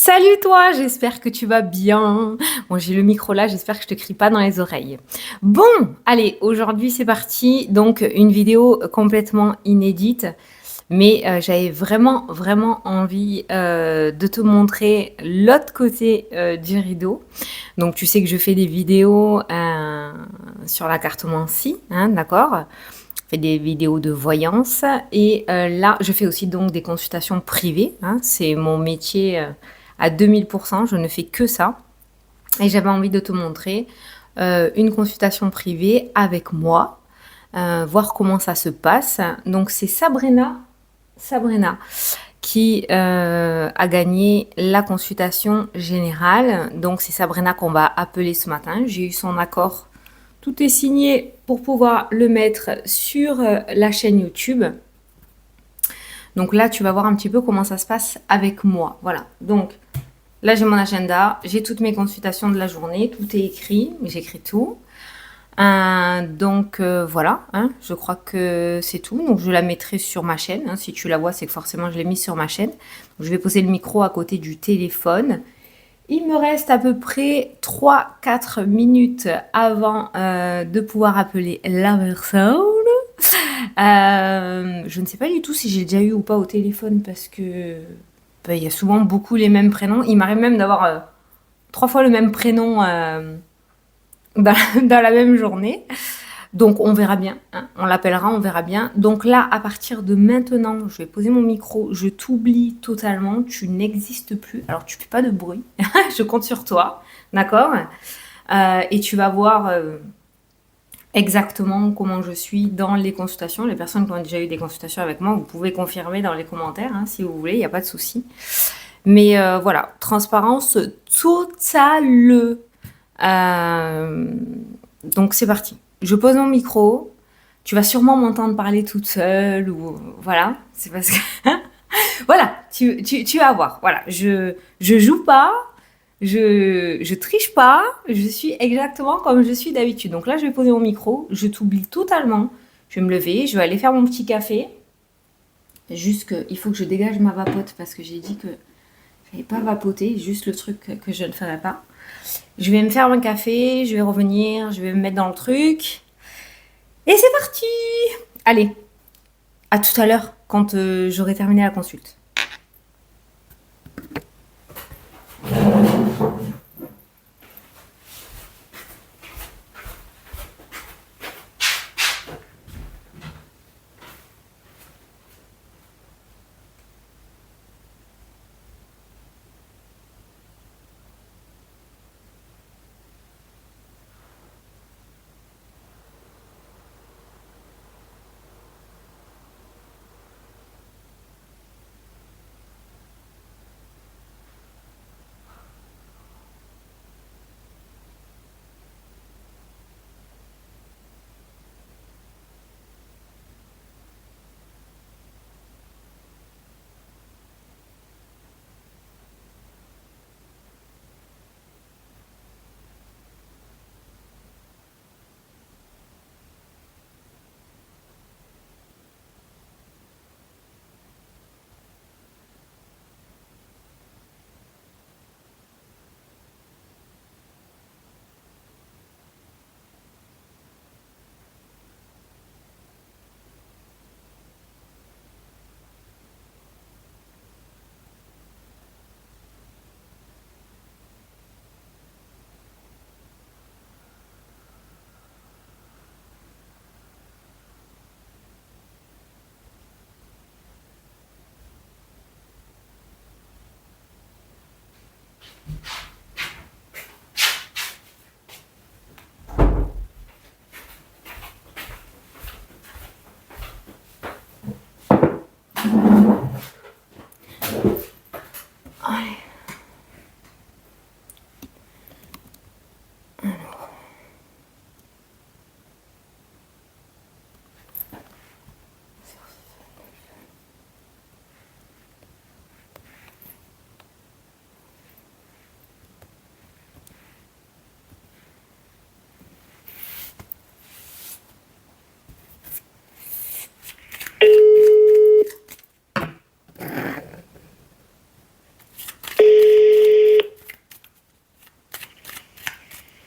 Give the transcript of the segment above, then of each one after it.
Salut toi, j'espère que tu vas bien. Bon, j'ai le micro là, j'espère que je te crie pas dans les oreilles. Bon, allez, aujourd'hui c'est parti. Donc une vidéo complètement inédite, mais j'avais vraiment envie de te montrer l'autre côté du rideau. Donc tu sais que je fais des vidéos sur la cartomancie, hein, d'accord? Je fais des vidéos de voyance et là, je fais aussi donc des consultations privées, hein. C'est mon métier à 2000%, je ne fais que ça. Et j'avais envie de te montrer une consultation privée avec moi, voir comment ça se passe. Donc c'est Sabrina qui a gagné la consultation générale. Donc c'est Sabrina qu'on va appeler ce matin. J'ai eu son accord. Tout est signé pour pouvoir le mettre sur la chaîne YouTube. Donc là, tu vas voir un petit peu comment ça se passe avec moi. Voilà. Donc là, j'ai mon agenda, j'ai toutes mes consultations de la journée, tout est écrit, j'écris tout. Voilà, hein, je crois que c'est tout. Donc je la mettrai sur ma chaîne. Hein. Si tu la vois, c'est que forcément je l'ai mise sur ma chaîne. Donc, je vais poser le micro à côté du téléphone. Il me reste à peu près 3-4 minutes avant de pouvoir appeler la personne. Je ne sais pas du tout si j'ai déjà eu ou pas au téléphone parce que il y a souvent beaucoup les mêmes prénoms. Il m'arrive même d'avoir 3 fois le même prénom dans la même journée. Donc on verra bien, hein. On l'appellera, on verra bien. Donc là, à partir de maintenant, je vais poser mon micro, je t'oublie totalement, tu n'existes plus. Alors tu fais pas de bruit, je compte sur toi, d'accord? Et tu vas voir exactement comment je suis dans les consultations. Les personnes qui ont déjà eu des consultations avec moi, vous pouvez confirmer dans les commentaires, hein, si vous voulez, il n'y a pas de souci. Mais voilà, transparence totale. Euh, donc c'est parti. Je pose mon micro. Tu vas sûrement m'entendre parler toute seule ou voilà. C'est parce que voilà, tu vas voir. Voilà, je joue pas, je triche pas. Je suis exactement comme je suis d'habitude. Donc là, je vais poser mon micro. Je t'oublie totalement. Je vais me lever. Je vais aller faire mon petit café. Juste que il faut que je dégage ma vapote parce que j'ai dit que je n'allais pas vapoter. Juste le truc que je ne ferai pas. Je vais me faire un café, je vais revenir, je vais me mettre dans le truc. Et c'est parti! Allez, à tout à l'heure quand j'aurai terminé la consulte.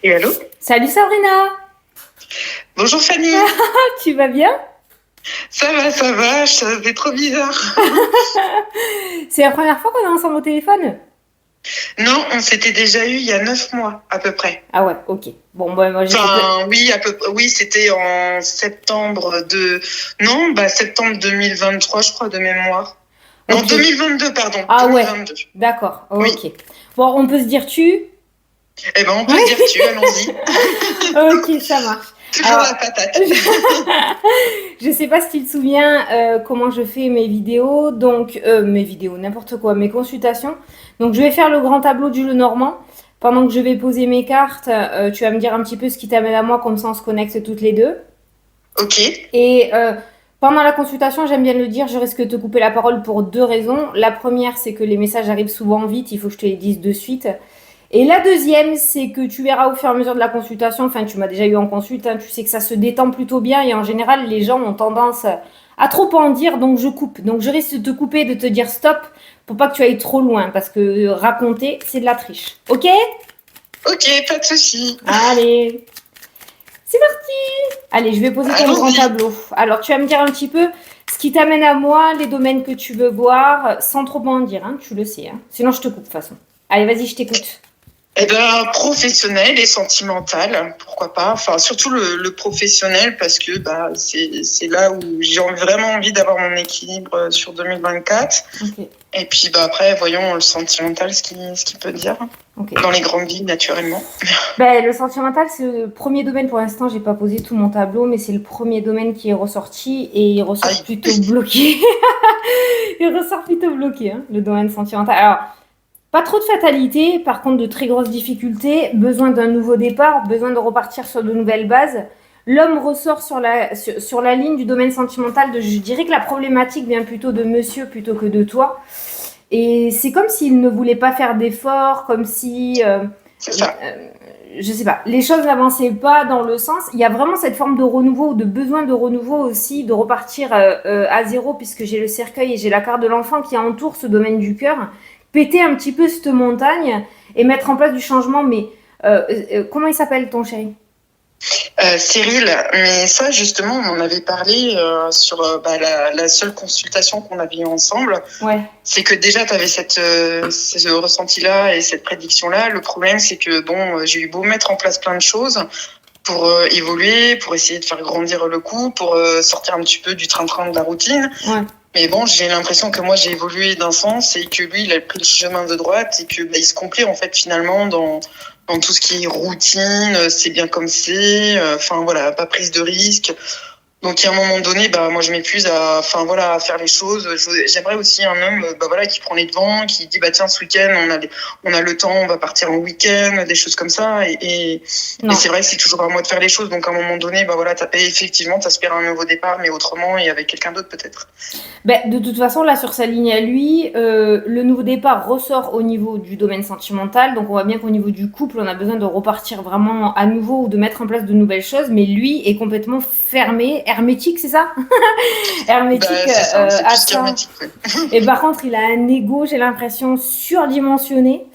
Et allô? Salut Sabrina, Bonjour Fanny. tu vas bien? Ça va, ça fait trop bizarre. C'est la première fois qu'on est ensemble au téléphone? Non, on s'était déjà eu il y a 9 mois à peu près. Ah ouais, ok. Bon, moi j'ai fait Enfin, oui, à peu près. Oui, c'était en septembre de. Non, septembre 2023, je crois, de mémoire. Non, Ok. 2022, pardon. Ah ouais, 2022. d'accord, Oui. ok. Bon, on peut se dire tu? Eh ben, on peut se dire tu, allons-y. Ok, ça marche. Toujours Alors, la patate. je sais pas si tu te souviens comment je fais mes vidéos, donc mes vidéos, n'importe quoi, mes consultations. Donc je vais faire le grand tableau du Lenormand. Pendant que je vais poser mes cartes, tu vas me dire un petit peu ce qui t'amène à moi, comme ça on se connecte toutes les deux. Ok. Et pendant la consultation, j'aime bien le dire, je risque de te couper la parole pour deux raisons. La première, c'est que les messages arrivent souvent vite, il faut que je te les dise de suite. Et la deuxième, c'est que tu verras au fur et à mesure de la consultation, enfin tu m'as déjà eu en consulte, hein, tu sais que ça se détend plutôt bien et en général les gens ont tendance à trop en dire, donc je coupe. Donc je risque de te couper, de te dire stop pour pas que tu ailles trop loin parce que raconter c'est de la triche. Ok? Ok, pas de souci. Allez, c'est parti! Allez, je vais poser ton grand tableau. Alors tu vas me dire un petit peu ce qui t'amène à moi, les domaines que tu veux voir, sans trop en dire, hein, tu le sais. Hein. Sinon je te coupe de toute façon. Allez, vas-y, je t'écoute. Eh ben, professionnel et sentimental, pourquoi pas. Enfin, surtout le professionnel parce que c'est là où j'ai vraiment envie d'avoir mon équilibre sur 2024. Ok. Et puis après, voyons le sentimental, ce qu'il peut dire. Ok. Dans les grandes lignes, naturellement. Le sentimental, c'est le premier domaine. Pour l'instant, j'ai pas posé tout mon tableau, mais c'est le premier domaine qui est ressorti et il ressort plutôt bloqué. Il ressort plutôt bloqué, hein, le domaine sentimental. Alors, pas trop de fatalité, par contre de très grosses difficultés, besoin d'un nouveau départ, besoin de repartir sur de nouvelles bases. L'homme ressort sur la ligne du domaine sentimental. Je dirais que la problématique vient plutôt de monsieur plutôt que de toi. Et c'est comme s'il ne voulait pas faire d'efforts, comme si... c'est ça. Je sais pas, les choses n'avançaient pas dans le sens. Il y a vraiment cette forme de renouveau, de besoin de renouveau aussi, de repartir à zéro, puisque j'ai le cercueil et j'ai la carte de l'enfant qui entoure ce domaine du cœur. Péter un petit peu cette montagne et mettre en place du changement. Mais comment il s'appelle ton chéri? Cyril, mais ça justement, on en avait parlé sur la seule consultation qu'on avait eue ensemble. Ouais. C'est que déjà, tu avais ce ressenti-là et cette prédiction-là. Le problème, c'est que j'ai eu beau mettre en place plein de choses pour évoluer, pour essayer de faire grandir le couple, pour sortir un petit peu du train-train de la routine. Ouais. Mais bon, j'ai l'impression que moi, j'ai évolué d'un sens et que lui, il a pris le chemin de droite et que il se complaît en fait finalement dans tout ce qui est routine, c'est bien comme c'est, enfin voilà, pas prise de risque. Donc, à un moment donné, moi, je m'épuise à faire les choses. J'aimerais aussi un homme, qui prend les devants, qui dit, tiens, ce week-end, on a le temps, on va partir en week-end, des choses comme ça. Et c'est vrai que c'est toujours à moi de faire les choses. Donc, à un moment donné, effectivement, t'aspires à un nouveau départ, mais autrement et avec quelqu'un d'autre, peut-être. De toute façon, là, sur sa ligne à lui, le nouveau départ ressort au niveau du domaine sentimental. Donc, on voit bien qu'au niveau du couple, on a besoin de repartir vraiment à nouveau ou de mettre en place de nouvelles choses. Mais lui est complètement fermé, hermétique, c'est ça? Hermétique c'est ça, à plus ça. hermétique, ouais. Et par contre, il a un ego, j'ai l'impression, surdimensionné.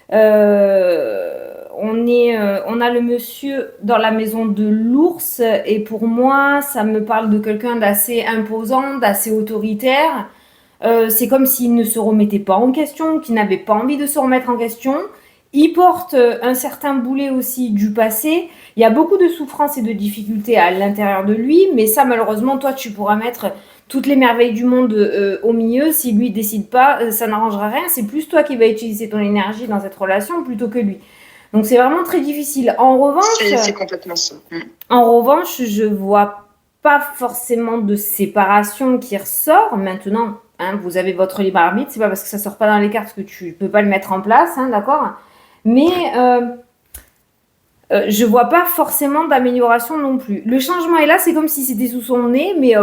On a le monsieur dans la maison de l'ours et pour moi, ça me parle de quelqu'un d'assez imposant, d'assez autoritaire. C'est comme s'il ne se remettait pas en question, qu'il n'avait pas envie de se remettre en question. Il porte un certain boulet aussi du passé. Il y a beaucoup de souffrances et de difficultés à l'intérieur de lui, mais ça, malheureusement, toi, tu pourras mettre toutes les merveilles du monde au milieu. Si lui décide pas, ça n'arrangera rien. C'est plus toi qui vas utiliser ton énergie dans cette relation plutôt que lui. Donc c'est vraiment très difficile. En revanche, c'est complètement ça. En revanche, je vois pas forcément de séparation qui ressort. Maintenant, hein, vous avez votre libre arbitre. C'est pas parce que ça sort pas dans les cartes que tu peux pas le mettre en place, hein, d'accord? Mais je vois pas forcément d'amélioration non plus. Le changement est là, c'est comme si c'était sous son nez, mais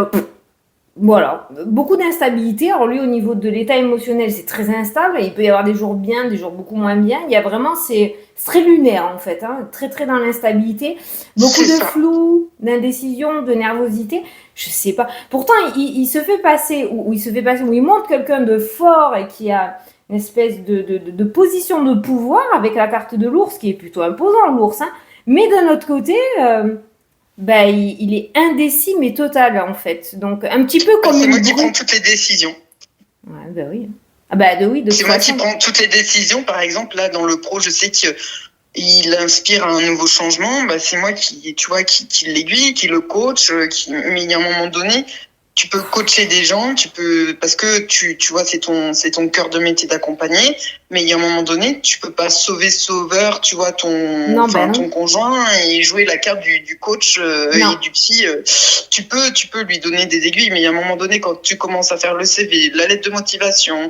voilà, beaucoup d'instabilité. Alors lui, au niveau de l'état émotionnel, c'est très instable. Il peut y avoir des jours bien, des jours beaucoup moins bien. Il y a vraiment, c'est très lunaire en fait, hein, très très dans l'instabilité. Beaucoup de flou, d'indécision, de nervosité. Je sais pas. Pourtant, il se fait passer, ou il montre quelqu'un de fort et qui a une espèce de position de pouvoir avec la carte de l'ours qui est plutôt imposant, l'ours, hein. Mais d'un autre côté, bah, il est indécis, mais total, en fait. Donc, un petit peu comme C'est une moi qui prends brute. toutes les décisions. Ouais, bah oui. Ah bah oui, de C'est toute moi qui façon. prends toutes les décisions. Par exemple, là, dans le pro, je sais qu'il inspire un nouveau changement. Bah, c'est moi qui, tu vois, qui l'aiguille, qui le coach. Mais il y a un moment donné, tu peux coacher des gens, parce que tu vois, c'est ton cœur de métier d'accompagner. Mais il y a un moment donné, tu peux pas sauver sauveur, tu vois, Non, bah non. ton conjoint et jouer la carte du coach Non. et du psy. Tu peux lui donner des aiguilles, mais il y a un moment donné, quand tu commences à faire le CV, la lettre de motivation,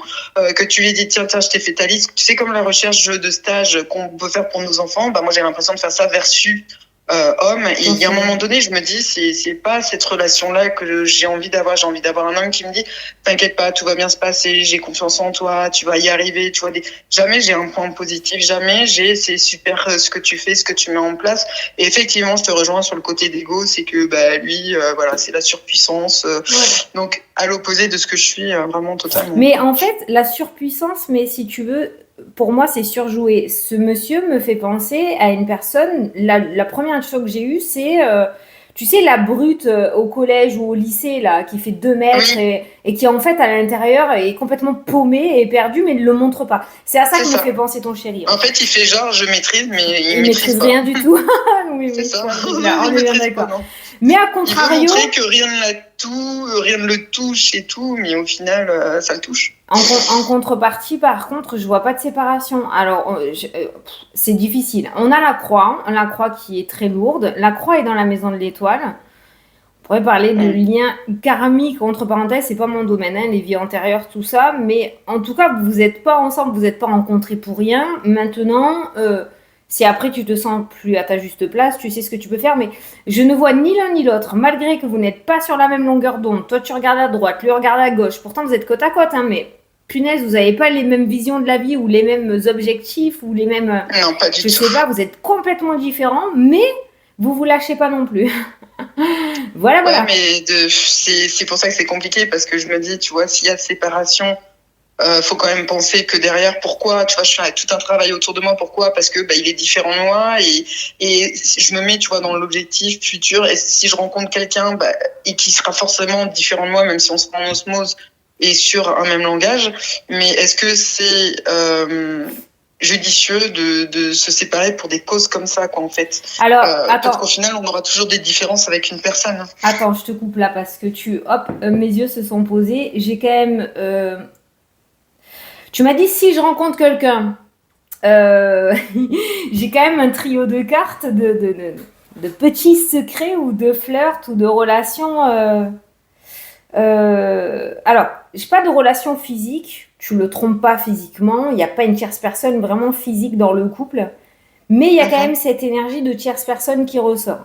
que tu lui dis tiens, je t'ai fait ta liste, tu sais, comme la recherche de stage qu'on peut faire pour nos enfants, bah moi j'ai l'impression de faire ça versus homme. Et il y a un moment donné, je me dis, c'est pas cette relation-là que j'ai envie d'avoir. J'ai envie d'avoir un homme qui me dit, t'inquiète pas, tout va bien se passer, j'ai confiance en toi, tu vas y arriver. Tu vois, jamais j'ai un point positif, jamais c'est super ce que tu fais, ce que tu mets en place. Et effectivement, je te rejoins sur le côté d'ego, c'est que bah lui, voilà, c'est la surpuissance. Donc à l'opposé de ce que je suis vraiment totalement. Mais en fait, la surpuissance, mais si tu veux, pour moi, c'est surjoué. Ce monsieur me fait penser à une personne. La première chose que j'ai eue, c'est, tu sais, la brute au collège ou au lycée, là, qui fait 2 mètres et qui, en fait, à l'intérieur, est complètement paumée et perdue, mais ne le montre pas. C'est à ça que me fait penser ton chéri. En fait, il fait genre, je maîtrise, mais il maîtrise rien du tout. Oui, c'est ça. On est bien d'accord. Mais à contrario, il veut montrer que rien ne le touche et tout, mais au final, ça le touche. En contrepartie, par contre, je vois pas de séparation. Alors, c'est difficile. On a la croix qui est très lourde. La croix est dans la maison de l'étoile. On pourrait parler de lien karmique, entre parenthèses, c'est pas mon domaine, hein, les vies antérieures, tout ça. Mais en tout cas, vous n'êtes pas ensemble, vous n'êtes pas rencontrés pour rien. Maintenant, si après tu te sens plus à ta juste place, tu sais ce que tu peux faire, mais je ne vois ni l'un ni l'autre, malgré que vous n'êtes pas sur la même longueur d'onde. Toi, tu regardes à droite, lui regarde à gauche. Pourtant, vous êtes côte à côte, hein, mais punaise, vous n'avez pas les mêmes visions de la vie ou les mêmes objectifs ou les mêmes. Non, pas du tout. Je sais pas, vous êtes complètement différents, mais vous lâchez pas non plus. voilà. Mais c'est pour ça que c'est compliqué, parce que je me dis, tu vois, s'il y a séparation, faut quand même penser que derrière, pourquoi, tu vois, je fais tout un travail autour de moi, pourquoi, parce que il est différent de moi, et je me mets, tu vois, dans l'objectif futur, et si je rencontre quelqu'un et qui sera forcément différent de moi, même si on se prend en osmose et sur un même langage, mais est-ce que c'est judicieux de se séparer pour des causes comme ça, quoi, en fait. Alors, attends. Parce qu'au final, on aura toujours des différences avec une personne. Attends, je te coupe là parce que mes yeux se sont posés. J'ai quand même. Tu m'as dit si je rencontre quelqu'un. J'ai quand même un trio de cartes de petits secrets ou de flirts ou de relations. Alors, j'ai pas de relation physique. Tu le trompes pas physiquement. Il n'y a pas une tierce personne vraiment physique dans le couple. Mais il y a quand même cette énergie de tierce personne qui ressort.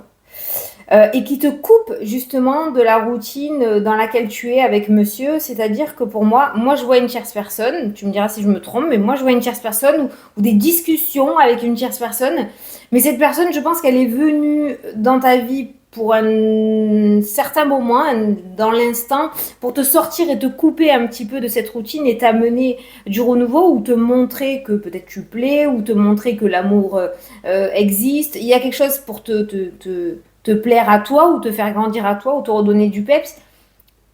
Et qui te coupe justement de la routine dans laquelle tu es avec monsieur. C'est-à-dire que pour moi je vois une tierce personne. Tu me diras si je me trompe, mais moi je vois une tierce personne ou des discussions avec une tierce personne. Mais cette personne, je pense qu'elle est venue dans ta vie pour un certain moment, dans l'instant, pour te sortir et te couper un petit peu de cette routine et t'amener du renouveau ou te montrer que peut-être tu plais ou te montrer que l'amour existe. Il y a quelque chose pour te plaire à toi ou te faire grandir à toi ou te redonner du peps.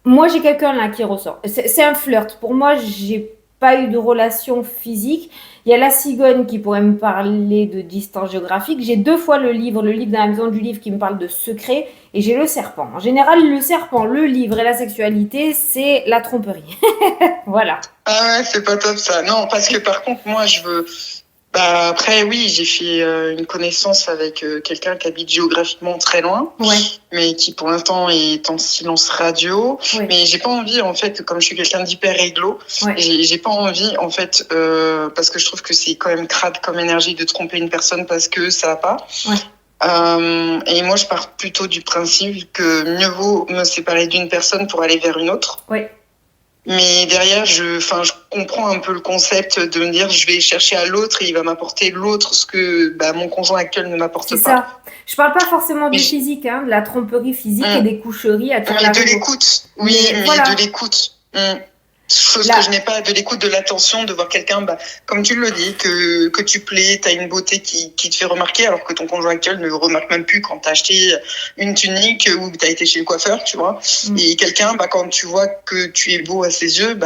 Moi, j'ai quelqu'un là qui ressort. C'est un flirt. Pour moi, j'ai pas eu de relation physique. Il y a la cigogne qui pourrait me parler de distance géographique. J'ai 2 fois le livre dans la maison du livre qui me parle de secret. Et j'ai le serpent. En général, le serpent, le livre et la sexualité, c'est la tromperie. voilà. Ah ouais, c'est pas top ça. Non, parce que par contre, moi, je veux... après, oui, j'ai fait une connaissance avec quelqu'un qui habite géographiquement très loin, mais qui pour l'instant est en silence radio. Mais j'ai pas envie, en fait, comme je suis quelqu'un d'hyper réglo, j'ai pas envie, en fait, parce que je trouve que c'est quand même crade comme énergie de tromper une personne parce que ça va pas. Et moi, je pars plutôt du principe que mieux vaut me séparer d'une personne pour aller vers une autre. Mais derrière, je comprends un peu le concept de me dire je vais chercher à l'autre et il va m'apporter l'autre ce que mon conjoint actuel ne m'apporte pas. C'est ça. Je parle pas forcément du physique, hein, de la tromperie physique et des coucheries à travers de l'écoute. Oui, mais de l'écoute. Chose Là, que je n'ai pas, de l'écoute, de l'attention, de voir quelqu'un, comme tu le dis, que tu plais, tu as une beauté qui te fait remarquer, alors que ton conjoint actuel ne remarque même plus quand tu as acheté une tunique ou que tu as été chez le coiffeur, tu vois. Et quelqu'un, quand tu vois que tu es beau à ses yeux,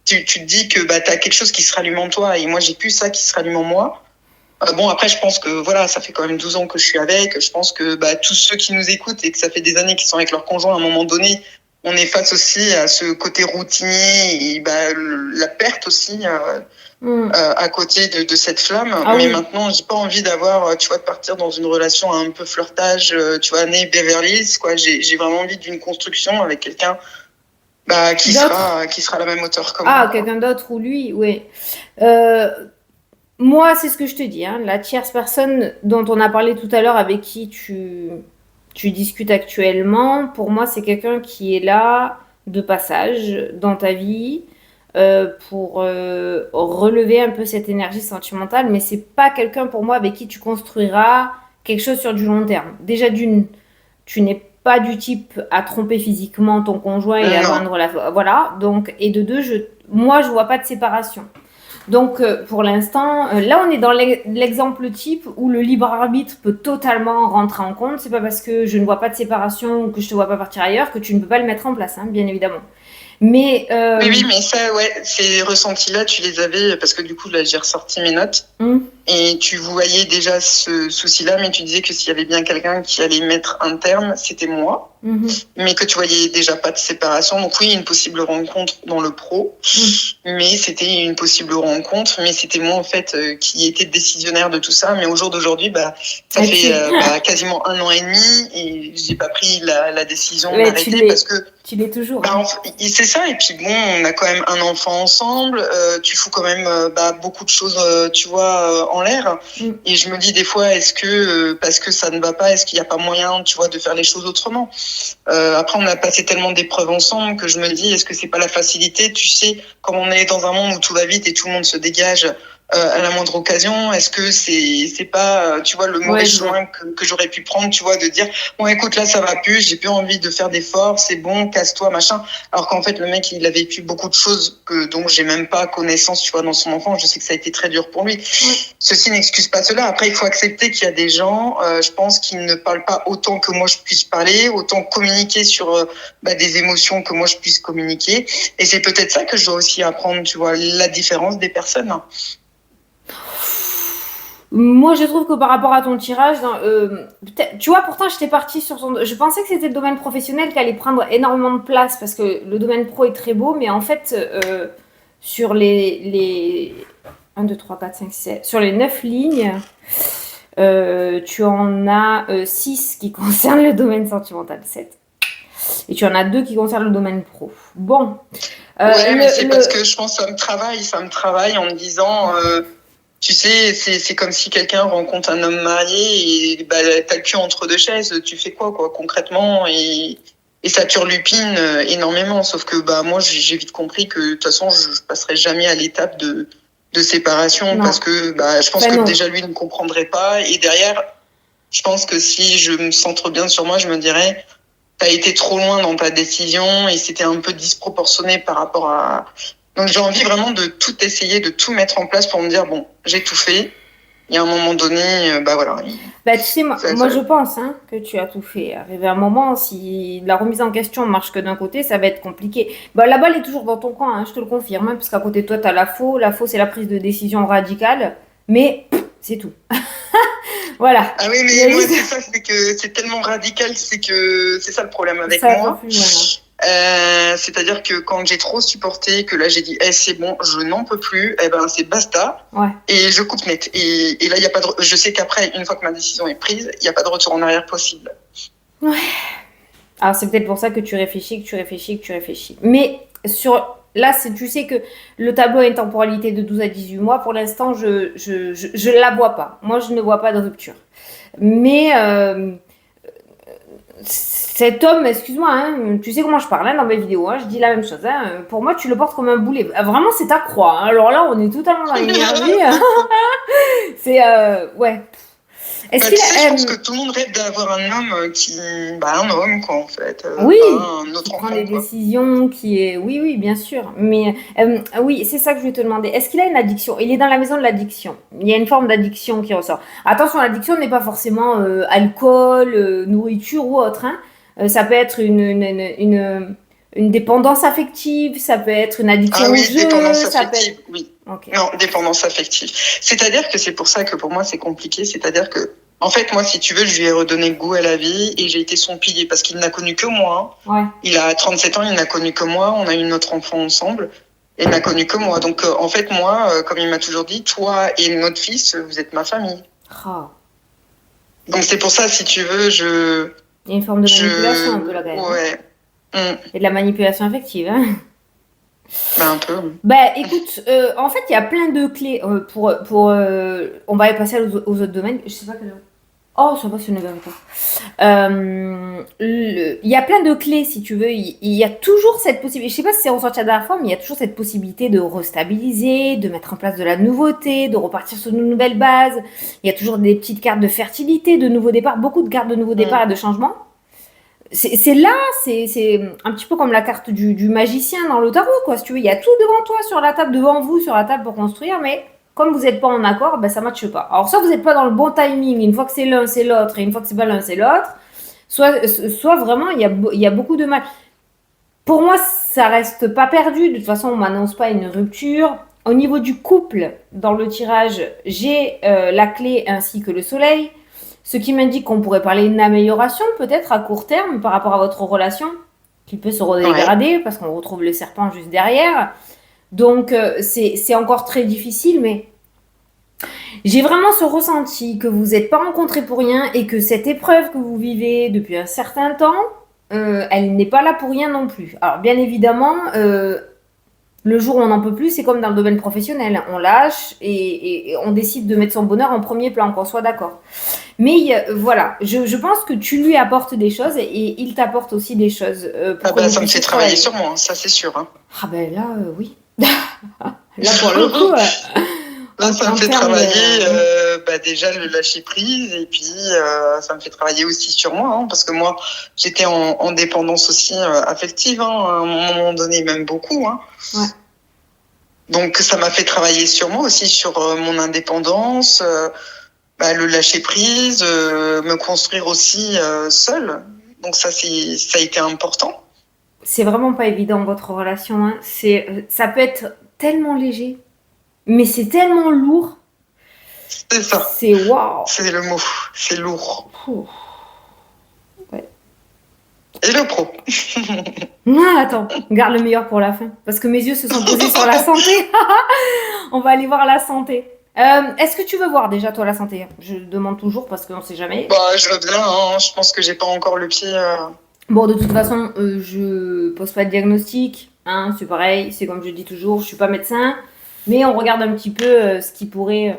tu te dis que tu as quelque chose qui se rallume en toi. Et moi, j'ai plus ça qui se rallume en moi. Bon, après, je pense que voilà, ça fait quand même 12 ans que je suis avec. Je pense que tous ceux qui nous écoutent et que ça fait des années qu'ils sont avec leur conjoint, à un moment donné, on est face aussi à ce côté routinier et la perte aussi à côté de cette flamme. ah Mais oui, maintenant, j'ai pas envie d'avoir, tu vois, de partir dans une relation un peu flirtage, tu vois, né Beverly Hills, quoi. J'ai vraiment envie d'une construction avec quelqu'un qui sera à la même hauteur que moi. ah, quelqu'un d'autre ou lui, oui. Euh, Moi, c'est ce que je te dis, hein, la tierce personne dont on a parlé tout à l'heure, avec qui tu discutes actuellement, pour moi, c'est quelqu'un qui est là de passage dans ta vie pour relever un peu cette énergie sentimentale, mais c'est pas quelqu'un pour moi avec qui tu construiras quelque chose sur du long terme. Déjà d'une, tu n'es pas du type à tromper physiquement ton conjoint et à Non. vendre la... Voilà, donc, et de deux, moi, je vois pas de séparation. Donc, pour l'instant, là, on est dans l'exemple type où le libre arbitre peut totalement rentrer en compte. C'est pas parce que je ne vois pas de séparation ou que je te vois pas partir ailleurs que tu ne peux pas le mettre en place, hein, bien évidemment. Mais Oui, mais ça, ouais, ces ressentis-là, tu les avais parce que du coup, là, j'ai ressorti mes notes. Et tu voyais déjà ce souci-là, mais tu disais que s'il y avait bien quelqu'un qui allait mettre un terme, c'était moi. Mais que tu voyais déjà pas de séparation. Donc oui, une possible rencontre dans le pro, mais c'était une possible rencontre, mais c'était moi en fait qui était décisionnaire de tout ça. Mais au jour d'aujourd'hui, ça fait quasiment 1 an et demi et j'ai pas pris la décision d'arrêter parce que tu l'es toujours. c'est ça. Et puis bon, on a quand même un enfant ensemble. Tu fous quand même beaucoup de choses, tu vois, en l'air. Et je me dis des fois, est-ce que parce que ça ne va pas, est-ce qu'il n'y a pas moyen, tu vois, de faire les choses autrement? Après, on a passé tellement d'épreuves ensemble que je me dis, est-ce que c'est pas la facilité? Tu sais, comme on est dans un monde où tout va vite et tout le monde se dégage à la moindre occasion, est-ce que c'est pas, tu vois, le mauvais chemin que j'aurais pu prendre, tu vois, de dire, bon, écoute, là, ça va plus, j'ai plus envie de faire d'efforts, c'est bon, casse-toi, machin. Alors qu'en fait, le mec, il a vécu beaucoup de choses dont j'ai même pas connaissance, tu vois, dans son enfance. Je sais que ça a été très dur pour lui. Ceci n'excuse pas cela. Après, il faut accepter qu'il y a des gens, je pense, qui ne parlent pas autant que moi je puisse parler, autant communiquer sur des émotions que moi je puisse communiquer. Et c'est peut-être ça que je dois aussi apprendre, tu vois, la différence des personnes. Moi, je trouve que par rapport à ton tirage, tu vois, pourtant, j'étais partie sur son... Je pensais que c'était le domaine professionnel qui allait prendre énormément de place parce que le domaine pro est très beau, mais en fait, sur les 1, 2, 3, 4, 5, 6, 7, sur les 9 lignes, tu en as 6 qui concernent le domaine sentimental, 7. Et tu en as 2 qui concernent le domaine pro. Bon. Mais c'est parce que je pense que ça me travaille en me disant... tu sais, c'est comme si quelqu'un rencontre un homme marié et t'as le cul entre deux chaises. Tu fais quoi concrètement et ça turlupine énormément. Sauf que moi, j'ai vite compris que de toute façon, je passerai jamais à l'étape de séparation parce que je pense que déjà lui ne comprendrait pas. Et derrière, je pense que si je me centre bien sur moi, je me dirais, t'as été trop loin dans ta décision et c'était un peu disproportionné par rapport à... Donc j'ai envie vraiment de tout essayer, de tout mettre en place pour me dire, bon, j'ai tout fait. Et à un moment donné, voilà. Tu sais, moi je pense que tu as tout fait. Arrivé à un moment, si la remise en question marche que d'un côté, ça va être compliqué. La balle est toujours dans ton camp, je te le confirme, parce qu'à côté de toi, tu as la faux. La faux, c'est la prise de décision radicale. Mais c'est tout. Voilà. Ah oui, mais moi, c'est ça, c'est que c'est tellement radical, c'est ça le problème avec moi. C'est-à-dire que quand j'ai trop supporté, que là j'ai dit c'est bon, je n'en peux plus, c'est basta, et je coupe net. Et là, il y a pas de... je sais qu'après, une fois que ma décision est prise, il n'y a pas de retour en arrière possible. Ouais. Alors c'est peut-être pour ça que tu réfléchis. Mais là, tu sais que le tableau a une temporalité de 12 à 18 mois. Pour l'instant, je la vois pas. Moi, je ne vois pas de rupture. Mais cet homme, excuse-moi, tu sais comment je parle dans mes vidéos, je dis la même chose. Pour moi, tu le portes comme un boulet. Vraiment, c'est ta croix. Alors là, on est totalement dans l'énergie. C'est, ouais. Est-ce Bah, tu sais, je qu'il pense que tout le monde rêve d'avoir un homme un homme, quoi, en fait, oui, pas un qui autre prend enfant, des quoi. décisions, qui est... Oui, oui, bien sûr. Mais oui, c'est ça que je vais te demander. Est-ce qu'il a une addiction? Il est dans la maison de l'addiction. Il y a une forme d'addiction qui ressort. Attention, l'addiction n'est pas forcément alcool, nourriture ou autre, hein. Ça peut être une dépendance affective, ça peut être une Ah addiction au oui, dépendance jeu, ça peut être... affective, oui. Ok. Non, dépendance affective. C'est-à-dire que c'est pour ça que pour moi c'est compliqué. C'est-à-dire que, en fait, moi, si tu veux, je lui ai redonné goût à la vie et j'ai été son pilier parce qu'il n'a connu que moi. Ouais. Il a 37 ans, il n'a connu que moi. On a eu notre enfant ensemble et il n'a connu que moi. Donc, en fait, moi, comme il m'a toujours dit, toi et notre fils, vous êtes ma famille. Oh. Donc, c'est pour ça, si tu veux, Il y a une forme de manipulation un peu là quand même. Ouais. Et de la manipulation affective, hein. Bah, un peu. Bah écoute, en fait, il y a plein de clés on va passer aux autres domaines. Je sais pas quelle heure. Oh, ça va, c'est 9h15. Il y a plein de clés, si tu veux. Il y a toujours cette possibilité. Je sais pas si c'est ressorti la dernière fois, mais il y a toujours cette possibilité de restabiliser, de mettre en place de la nouveauté, de repartir sur une nouvelle base. Il y a toujours des petites cartes de fertilité, de nouveau départ, beaucoup de cartes de nouveau départ et de changement. C'est là, c'est un petit peu comme la carte du magicien dans le tarot, quoi. Si tu veux, il y a tout devant toi, sur la table, devant vous, sur la table pour construire, mais comme vous n'êtes pas en accord, ben ça ne matche pas. Alors, soit vous n'êtes pas dans le bon timing, une fois que c'est l'un, c'est l'autre, et une fois que c'est pas l'un, c'est l'autre, soit vraiment, il y a beaucoup de mal. Pour moi, ça reste pas perdu. De toute façon, on m'annonce pas une rupture. Au niveau du couple, dans le tirage, j'ai la clé ainsi que le soleil. Ce qui m'indique qu'on pourrait parler d'une amélioration peut-être à court terme par rapport à votre relation, qui peut se redégrader parce qu'on retrouve le serpent juste derrière. Donc c'est encore très difficile, mais j'ai vraiment ce ressenti que vous n'êtes pas rencontrés pour rien et que cette épreuve que vous vivez depuis un certain temps, elle n'est pas là pour rien non plus. Alors bien évidemment, le jour où on n'en peut plus, c'est comme dans le domaine professionnel. On lâche et on décide de mettre son bonheur en premier plan, qu'on soit d'accord. Mais voilà, je pense que tu lui apportes des choses et il t'apporte aussi des choses. Ça me fait travailler sur moi, ça c'est sûr. Hein. Ah ben là, oui. Là pour le coup... Là, ça me fait travailler déjà le lâcher prise et puis ça me fait travailler aussi sur moi hein, parce que moi j'étais en dépendance aussi affective hein, à un moment donné, même beaucoup. Hein. Ouais. Donc ça m'a fait travailler sur moi aussi, sur mon indépendance, le lâcher prise, me construire aussi seule. Donc ça a été important. C'est vraiment pas évident votre relation. Hein. Ça peut être tellement léger. Mais c'est tellement lourd. C'est ça. C'est waouh. C'est le mot. C'est lourd. Ouais. Et le pro. Non, attends, garde le meilleur pour la fin. Parce que mes yeux se sont posés sur la santé. On va aller voir la santé. Est-ce que tu veux voir déjà toi la santé? Je demande toujours parce qu'on sait jamais. Je veux bien. Hein. Je pense que j'ai pas encore le pied. Bon, de toute façon, je pose pas de diagnostic. Hein, c'est pareil. C'est comme je dis toujours, je suis pas médecin. Mais on regarde un petit peu ce qui pourrait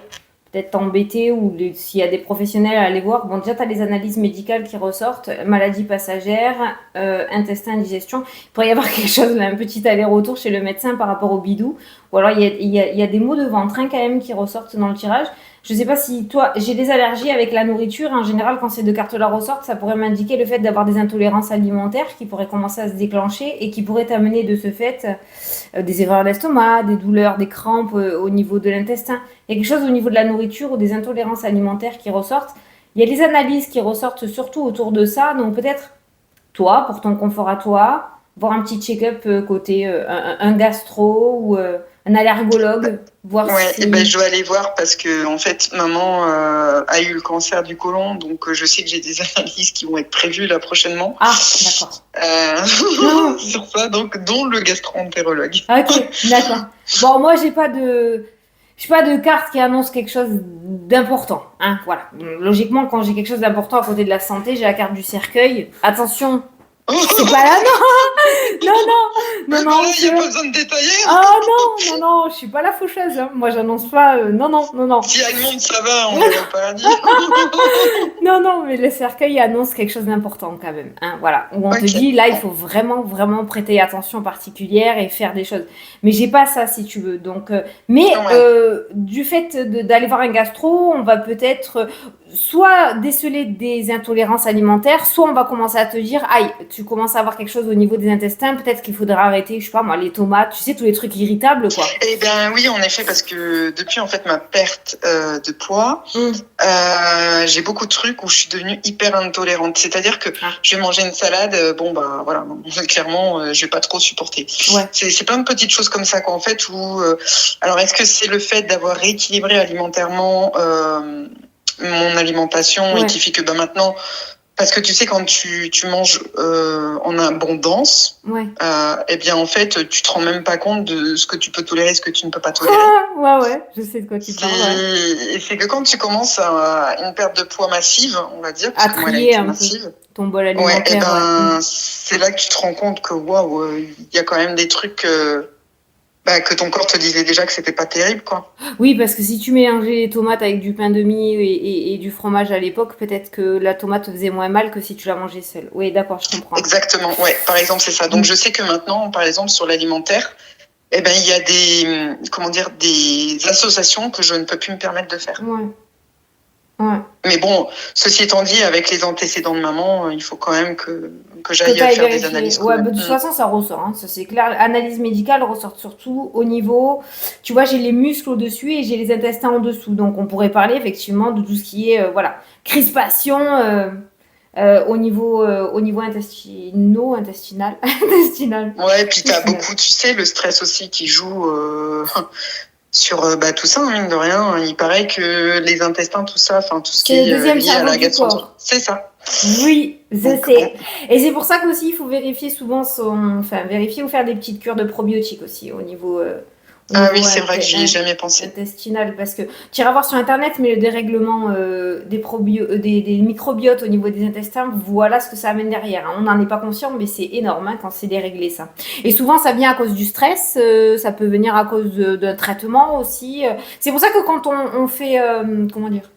peut-être t'embêter ou s'il y a des professionnels à aller voir. Bon, déjà, tu as les analyses médicales qui ressortent. Maladie passagère, intestin, digestion. Il pourrait y avoir quelque chose, un petit aller-retour chez le médecin par rapport au bidou. Ou alors, il y a des maux de ventre hein, quand même qui ressortent dans le tirage. Je sais pas si toi, j'ai des allergies avec la nourriture. En général, quand ces deux cartes-là ressortent, ça pourrait m'indiquer le fait d'avoir des intolérances alimentaires qui pourraient commencer à se déclencher et qui pourraient t'amener de ce fait des erreurs d'estomac, des douleurs, des crampes au niveau de l'intestin. Il y a quelque chose au niveau de la nourriture ou des intolérances alimentaires qui ressortent. Il y a des analyses qui ressortent surtout autour de ça. Donc peut-être toi, pour ton confort à toi, voir un petit check-up côté un gastro ou un allergologue, voir si... je dois aller voir parce que en fait maman a eu le cancer du côlon, donc je sais que j'ai des analyses qui vont être prévues là prochainement. Ah, d'accord. Sur ça, donc dont le gastro-entérologue. Ok, d'accord. Bon, moi j'ai pas de carte qui annonce quelque chose d'important. Hein, voilà. Logiquement, quand j'ai quelque chose d'important à côté de la santé, j'ai la carte du cercueil. Attention. C'est pas là, non, non, non, Oui, non, voilà, non, il n'y a pas besoin de détailler. ah non, non, non, je suis pas la faucheuse, hein. Moi, j'annonce pas, non, non, non, non. Si Allemande, ça va, on est au paradis. Non, non, mais le cercueil annonce quelque chose d'important quand même, hein, voilà. Où on te Ok. dit, là, il faut vraiment, vraiment prêter attention particulière et faire des choses. Mais j'ai pas ça, si tu veux. Donc, mais Ouais. du fait d'aller voir un gastro, on va peut-être soit déceler des intolérances alimentaires, soit on va commencer à te dire, aïe, tu commences à avoir quelque chose au niveau des intestins, peut-être qu'il faudra arrêter, je sais pas moi, les tomates, tu sais, tous les trucs irritables, quoi. Eh bien oui, en effet, parce que depuis en fait ma perte de poids, j'ai beaucoup de trucs où je suis devenue hyper intolérante. C'est-à-dire que je vais manger une salade, bon bah voilà, clairement, je vais pas trop supporter. Ouais. C'est plein de petites choses comme ça qu'en fait où, alors est-ce que c'est le fait d'avoir rééquilibré alimentairement mon alimentation et Ouais. qui fait que bah maintenant, parce que tu sais quand tu manges en abondance, Ouais. eh bien en fait tu te rends même pas compte de ce que tu peux tolérer, ce que tu ne peux pas tolérer. Ouais, ouais, je sais de quoi tu parles, ouais. C'est que quand tu commences à une perte de poids massive, on va dire, À parce que moi elle a trier été un peu massive, ton bol ouais, et alimentaire, ouais. ben c'est là que tu te rends compte que waouh, il y a quand même des trucs bah, que ton corps te disait déjà que c'était pas terrible, quoi. Oui, parce que si tu mélangeais les tomates avec du pain de mie et du fromage à l'époque, peut-être que la tomate te faisait moins mal que si tu la mangeais seule. Oui, d'accord, je comprends. Exactement, ouais, par exemple, c'est ça. Donc je sais que maintenant, par exemple, sur l'alimentaire, eh ben, il y a des, comment dire, des associations que je ne peux plus me permettre de faire. Ouais. Ouais. Mais bon, ceci étant dit, avec les antécédents de maman, il faut quand même que j'aille Que faire des vérifier. analyses. Ouais, bah, de toute façon, ça ressort, hein, ça c'est clair. Analyse médicale ressort surtout au niveau. Tu vois, j'ai les muscles au-dessus et j'ai les intestins en dessous. Donc, on pourrait parler effectivement de tout ce qui est, voilà, crispation au niveau intestinal. Intestinal. Ouais, et puis t'as beaucoup, tu sais, le stress aussi qui joue sur bah, tout ça, hein, mine de rien. Il paraît que les intestins, tout ça, enfin tout ce qui C'est le est deuxième lié à cerveau la du gastroentérite, corps. c'est ça. Oui, je Donc, sais. bon. Et c'est pour ça qu'aussi il faut vérifier souvent enfin vérifier ou faire des petites cures de probiotiques aussi au niveau, Ah oui, c'est vrai que j'y ai jamais pensé. intestinal, parce que tu iras voir sur internet, mais le dérèglement des microbiotes au niveau des intestins, voilà ce que ça amène derrière, hein. On n'en est pas conscient, mais c'est énorme, hein, quand c'est déréglé ça. Et souvent ça vient à cause du stress, ça peut venir à cause d'un traitement aussi. C'est pour ça que quand on fait, comment dire,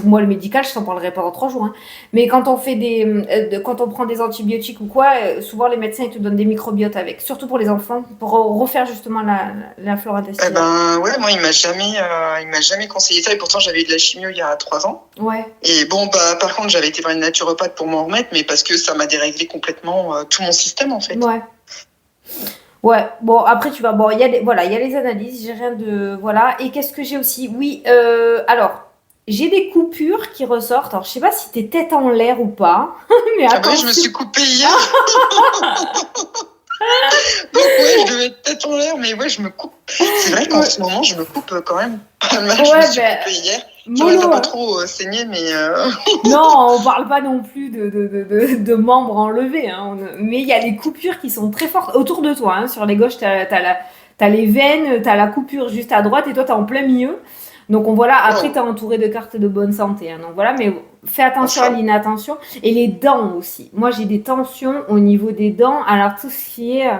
moi, le médical, je t'en parlerai pas dans 3 jours, hein. Mais quand on fait quand on prend des antibiotiques ou quoi, souvent les médecins ils te donnent des microbiotes avec, surtout pour les enfants, pour refaire justement la flore Eh intestinale. ben ouais, moi il m'a jamais conseillé ça et pourtant j'avais eu de la chimio il y a 3 ans. Ouais. Et bon bah par contre j'avais été voir une naturopathe pour m'en remettre, mais parce que ça m'a déréglé complètement tout mon système en fait. Ouais. Ouais, bon, après tu vas. Bon, voilà, il y a les analyses, j'ai rien de. Voilà. Et qu'est-ce que j'ai aussi? Oui, alors, j'ai des coupures qui ressortent. Alors, je sais pas si t'es tête en l'air ou pas, mais Ah bah oui, je me attention. suis coupée hier. Donc ouais, je devais être tête en l'air, mais ouais, je me coupe. C'est vrai qu'en ce moment, je me coupe quand même pas mal. Je me suis coupée hier. J'aurais Mollo, pas hein. trop saigné, mais Non, on parle pas non plus de membres enlevés, hein. Mais il y a les coupures qui sont très fortes autour de toi, hein. Sur les gauches, t'as les veines, t'as la coupure juste à droite et toi, t'es en plein milieu. Donc on voilà, après wow. t'es entouré de cartes de bonne santé, hein. Donc voilà, mais fais attention à Enfin, l'inattention. Et les dents aussi. Moi, j'ai des tensions au niveau des dents. Alors tout ce qui est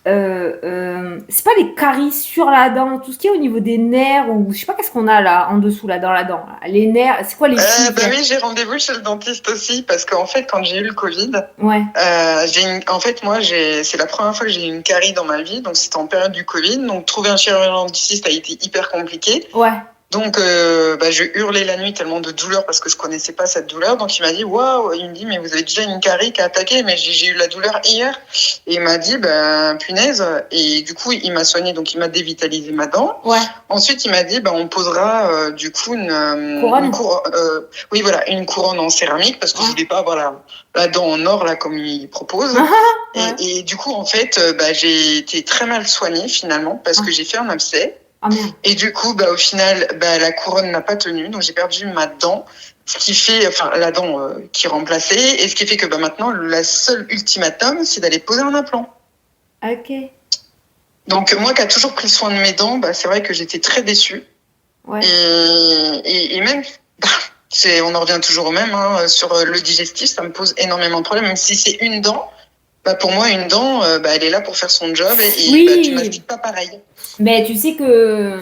c'est pas les caries sur la dent, tout ce qui est au niveau des nerfs ou je sais pas qu'est-ce qu'on a là en dessous là dans la dent. Là. Les nerfs, c'est quoi les fils bah oui, j'ai rendez-vous chez le dentiste aussi parce qu'en fait, quand j'ai eu le Covid, Ouais. en fait, moi, c'est la première fois que j'ai eu une carie dans ma vie, donc c'était en période du Covid. Donc trouver un chirurgien dentiste a été hyper compliqué. Ouais. Donc, bah, je hurlais la nuit tellement de douleur parce que je connaissais pas cette douleur. Donc, il m'a dit, waouh, il me dit, mais vous avez déjà une carie qui a attaqué. Mais j'ai eu la douleur hier. Et il m'a dit, ben, punaise. Et du coup, il m'a soigné. Donc, il m'a dévitalisé ma dent. Ouais. Ensuite, il m'a dit, ben, on posera, du coup, Couronne. oui, voilà, une couronne en céramique parce que je voulais pas avoir la dent en or, là, comme il propose. Ouais. Et du coup, en fait, bah, j'ai été très mal soignée finalement parce que j'ai fait un abcès. Ah merde. Et du coup, bah, au final, bah, la couronne n'a pas tenu, donc j'ai perdu ma dent, ce qui fait, enfin, la dent qui est remplacée, et ce qui fait que bah, maintenant, la seule ultimatum, c'est d'aller poser un implant. Ok. Donc moi qui a toujours pris soin de mes dents, bah, c'est vrai que j'étais très déçue. Ouais. Et même, bah, On en revient toujours au même, hein. Sur le digestif, ça me pose énormément de problèmes. Même si c'est une dent, bah pour moi, une dent, elle est là pour faire son job et bah, tu Oui, mastiques pas pareil. mais tu sais que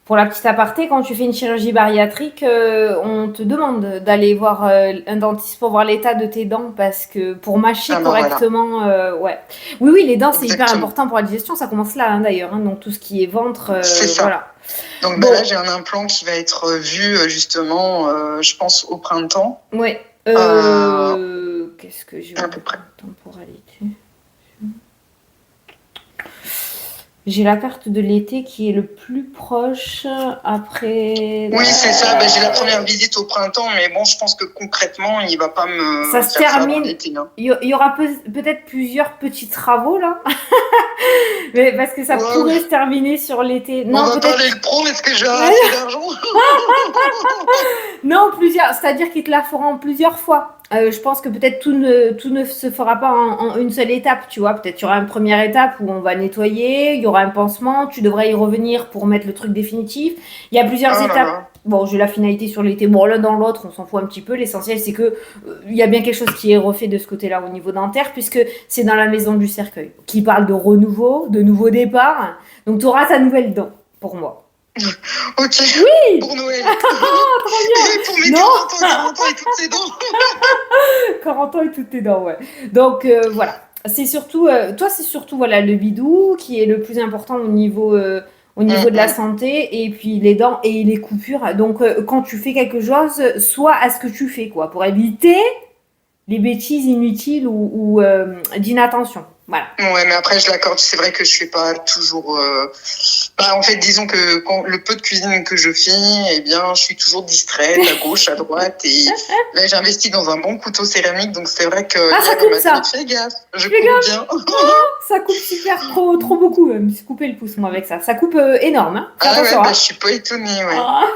pour la petite aparté, quand tu fais une chirurgie bariatrique, on te demande d'aller voir un dentiste pour voir l'état de tes dents parce que pour mâcher Ah bah voilà, correctement, ouais. Oui, oui, les dents, c'est hyper exactement. important pour la digestion. Ça commence là, hein, d'ailleurs. Hein, donc tout ce qui est ventre, C'est ça. voilà. Donc bah là, Bon, j'ai un implant qui va être vu justement, je pense, au printemps, ouais. à Qu'est-ce que j'ai à en peu près. temporalité? J'ai la carte de l'été qui est le plus proche après. Oui, c'est ça. Bah, j'ai la première visite au printemps, mais bon, je pense que concrètement, il va pas me Ça se faire ça avant termine. l'été, hein. Il y aura peut-être plusieurs petits travaux là, mais parce que ça Waouh, pourrait se terminer sur l'été. on Non, va peut-être. parler le pro, est-ce que j'ai assez d'argent? Non, plusieurs. C'est-à-dire qu'ils te la feront plusieurs fois. Je pense que peut-être tout ne se fera pas en une seule étape, tu vois. Peut-être il y aura une première étape où on va nettoyer, il y aura un pansement, tu devrais y revenir pour mettre le truc définitif. Il y a plusieurs Oh là étapes. là. Bon, j'ai la finalité sur l'été. Bon, l'un dans l'autre, on s'en fout un petit peu. L'essentiel, c'est que il y a bien quelque chose qui est refait de ce côté-là au niveau dentaire, puisque c'est dans la maison du cercueil, qui parle de renouveau, de nouveau départ. Donc, tu auras ta nouvelle dent, pour moi. Ok, Oui. pour Noël. Trop bien. Pour mes Non. 40 ans et toutes ces dents. 40 ans et toutes tes dents, ouais. Donc voilà, c'est surtout, toi c'est surtout voilà le bidou qui est le plus important au niveau de la santé et puis les dents et les coupures. Donc quand tu fais quelque chose, sois à ce que tu fais quoi, pour éviter les bêtises inutiles ou d'inattention. Voilà. Ouais, mais après, je l'accorde. C'est vrai que je fais pas toujours. Bah, en fait, disons que quand le peu de cuisine que je fais, eh bien, je suis toujours distraite à gauche, à droite. Et là, j'investis dans un bon couteau céramique. Donc, c'est vrai que Ah, ça hier, il coupe m'a ça. dit, fais gaffe, je Fais coupe bien. Ça coupe super, trop beaucoup. Je me suis coupé le pouce moi avec ça. Ça coupe énorme. Hein. Fais Ah ouais, attention. bah, Hein. je suis pas étonnée, ouais. Ah.